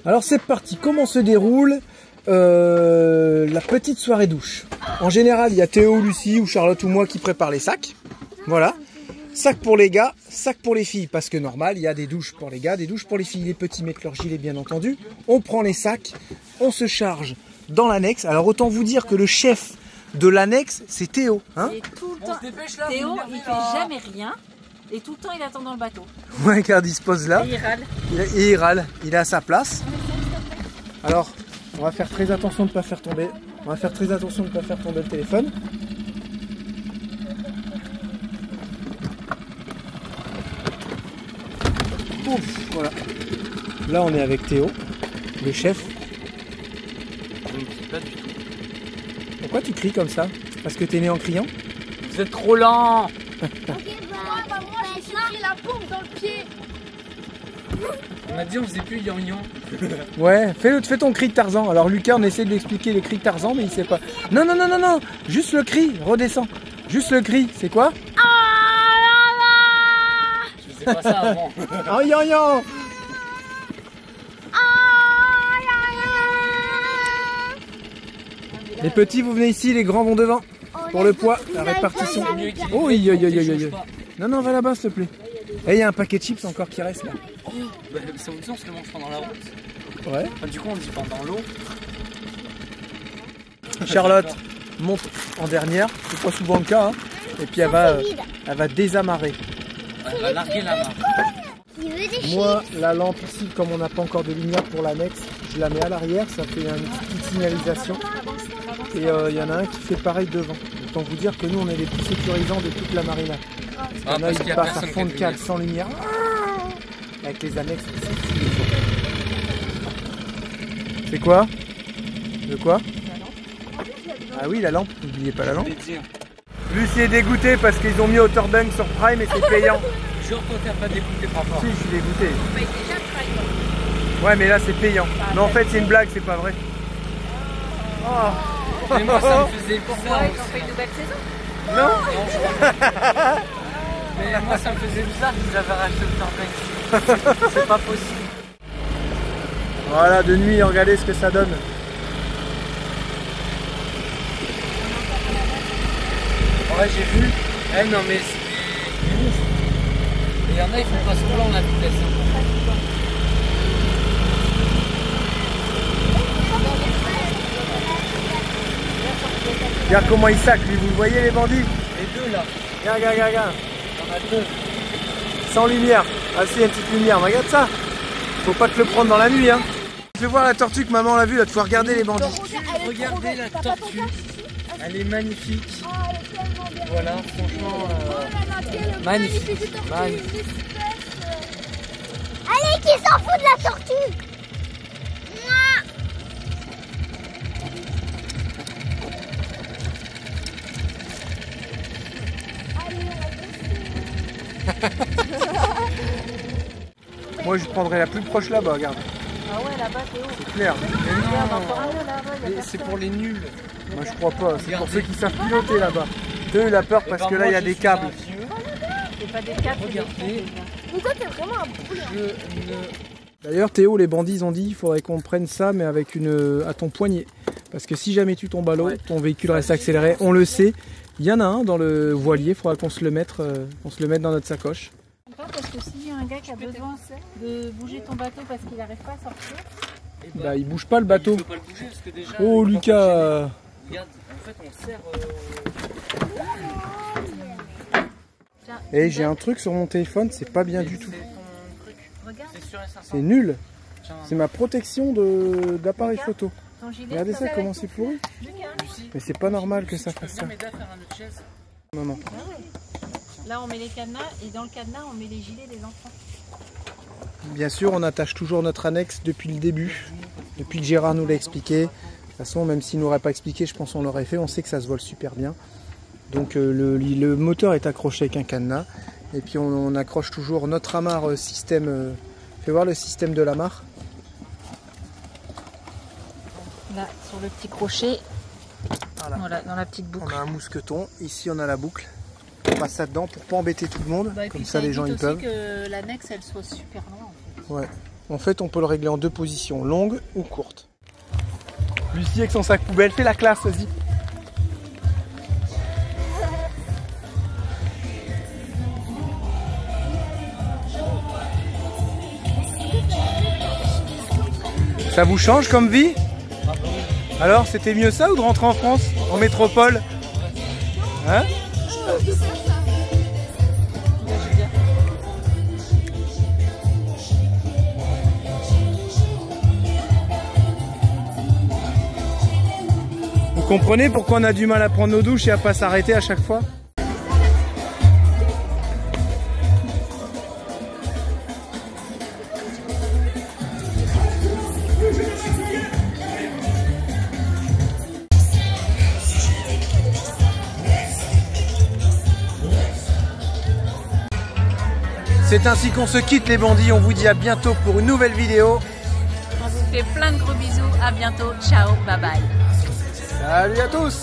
Alors c'est parti. Comment se déroule la petite soirée douche? En général, il y a Théo, Lucie ou Charlotte ou moi qui préparent les sacs. Voilà. Sac pour les gars, sac pour les filles. Parce que normal, il y a des douches pour les gars, des douches pour les filles. Les petits mettent leur gilet, bien entendu. On prend les sacs, on se charge dans l'annexe. Alors autant vous dire que le chef de l'annexe, c'est Théo. Hein? Et tout le temps, Théo, il fait jamais rien. Et tout le temps, il attend dans le bateau. Ouais, regarde, il se pose là. Et il râle. Et il râle. Il est à sa place. Alors, on va faire très attention de ne pas faire tomber. On va faire très attention de ne pas faire tomber le téléphone. Ouf, voilà. Là, on est avec Théo, le chef. Je ne crie pas du tout. Pourquoi tu cries comme ça? Parce que t'es né en criant? Vous êtes trop lent. Moi, je me suis pris la pompe dans le pied. On a dit on faisait plus yan-yan. Ouais, fais ton cri de Tarzan. Alors Lucas, on essaie de lui expliquer le cri de Tarzan, mais il sait pas. Non, non, non, non, non. Juste le cri, redescends. Juste le cri, c'est quoi? Je faisais pas ça avant. Oh, yan, yan. Les petits, vous venez ici, les grands vont devant. Pour le poids, la répartition. Oh, oui, oui, oui, oui. Non, non, va là-bas, s'il te plaît. Et il y a un paquet de chips encore qui reste là. Bah, ça vous dit on se le mange pendant la route. Ouais. Enfin, du coup on dit pendant l'eau. Charlotte monte en dernière, c'est pas souvent le cas. Hein. Et puis elle va désamarrer. Elle va larguer la main. Moi, la lampe ici, comme on n'a pas encore de lumière pour l'annexe, je la mets à l'arrière, ça fait une petite signalisation. Et il y en a un qui fait pareil devant. Autant vous dire que nous, on est les plus sécurisants de toute la marina. Ah, Là, il passe à fond de cale sans lumière. Avec les annexes. C'est quoi? De quoi? Ah oui, la lampe. N'oubliez pas la lampe. Lucie est dégoûtée parce qu'ils ont mis Otterbank sur Prime et c'est payant. Jure toi t'as pas dégoûté par rapport. Si, je suis dégoûté. Ouais, mais là c'est payant. Mais en fait, c'est une blague, c'est pas vrai. Oh. Mais moi ça me faisait bizarre. Ils ont fait une nouvelle saison. Non. Mais moi ça me faisait bizarre qu'ils avaient racheté Otterbank. C'est pas possible. Voilà, de nuit, regardez ce que ça donne. Ouais, j'ai vu. Eh non, mais c'est ouf. Il y en a, ils font pas ce là en la vitesse. Regarde comment il sac, lui, vous le voyez les bandits? Les deux là. Regarde, regarde, regarde. Il y en a deux. Sans lumière. Ah si, il y a une petite lumière, regarde ça. Faut pas te le prendre dans la nuit, hein. Fais voir la tortue que maman l'a vue, là, tu vas regarder les bandits. Regardez la tortue. Elle est magnifique. Voilà, franchement, magnifique. Magnifique. Allez, qui s'en fout de la tortue? Moi, je prendrais la plus proche là-bas, regarde. Ah ouais, là-bas, Théo. C'est clair. Regarde, encore un là-bas. Mais c'est pour les nuls. Moi, je crois pas. C'est pour Regardez. ceux qui savent piloter là-bas. Théo, il a peur parce que là, il y a des câbles. C'est pas des câbles, c'est des Regardez. câbles. Mais toi, t'es vraiment un brouillard. Je ne... D'ailleurs, Théo, les bandits, ils ont dit il faudrait qu'on prenne ça, mais avec à ton poignet. Parce que si jamais tu tombes à l'eau, ton véhicule reste accéléré. On le sait. Il y en a un dans le voilier. Il faudra qu'on se le mette dans notre sacoche. Parce que s'il y a un gars qui a besoin de bouger ton bateau parce qu'il n'arrive pas à sortir. Bah, il bouge pas le bateau. Il faut pas le bouger parce que déjà... Oh, Lucas. Regarde, en fait, on sert... Et j'ai un truc sur mon téléphone, c'est pas bien du tout. C'est ton truc. Regarde. C'est sûr et certain. C'est nul. C'est ma protection d'appareil photo. Ton gilet, Regardez ça, comment c'est pourri. Mais c'est pas normal que ça fasse ça. Non, non. Là, on met les cadenas et dans le cadenas, on met les gilets des enfants. Bien sûr, on attache toujours notre annexe depuis le début. Depuis que Gérard nous l'a expliqué. De toute façon, même s'il n'aurait pas expliqué, je pense qu'on l'aurait fait. On sait que ça se vole super bien. Donc le moteur est accroché avec un cadenas. Et puis on accroche toujours notre amarre système. Fais voir le système de l'amarre. Là, sur le petit crochet, voilà, dans la petite boucle. On a un mousqueton. Ici, on a la boucle. On passe ça dedans pour pas embêter tout le monde. Bah, comme ça, les gens ils peuvent. Que l'annexe, elle soit super loin. Ouais. En fait, on peut le régler en deux positions, longue ou courte. Lucie avec son sac poubelle, fais la classe, vas-y. Ça vous change comme vie? Alors, c'était mieux ça ou de rentrer en France, en métropole? Hein? Vous comprenez pourquoi on a du mal à prendre nos douches et à pas s'arrêter à chaque fois? C'est ainsi qu'on se quitte les bandits, on vous dit à bientôt pour une nouvelle vidéo. On vous fait plein de gros bisous, à bientôt, ciao, bye bye. Salut à tous!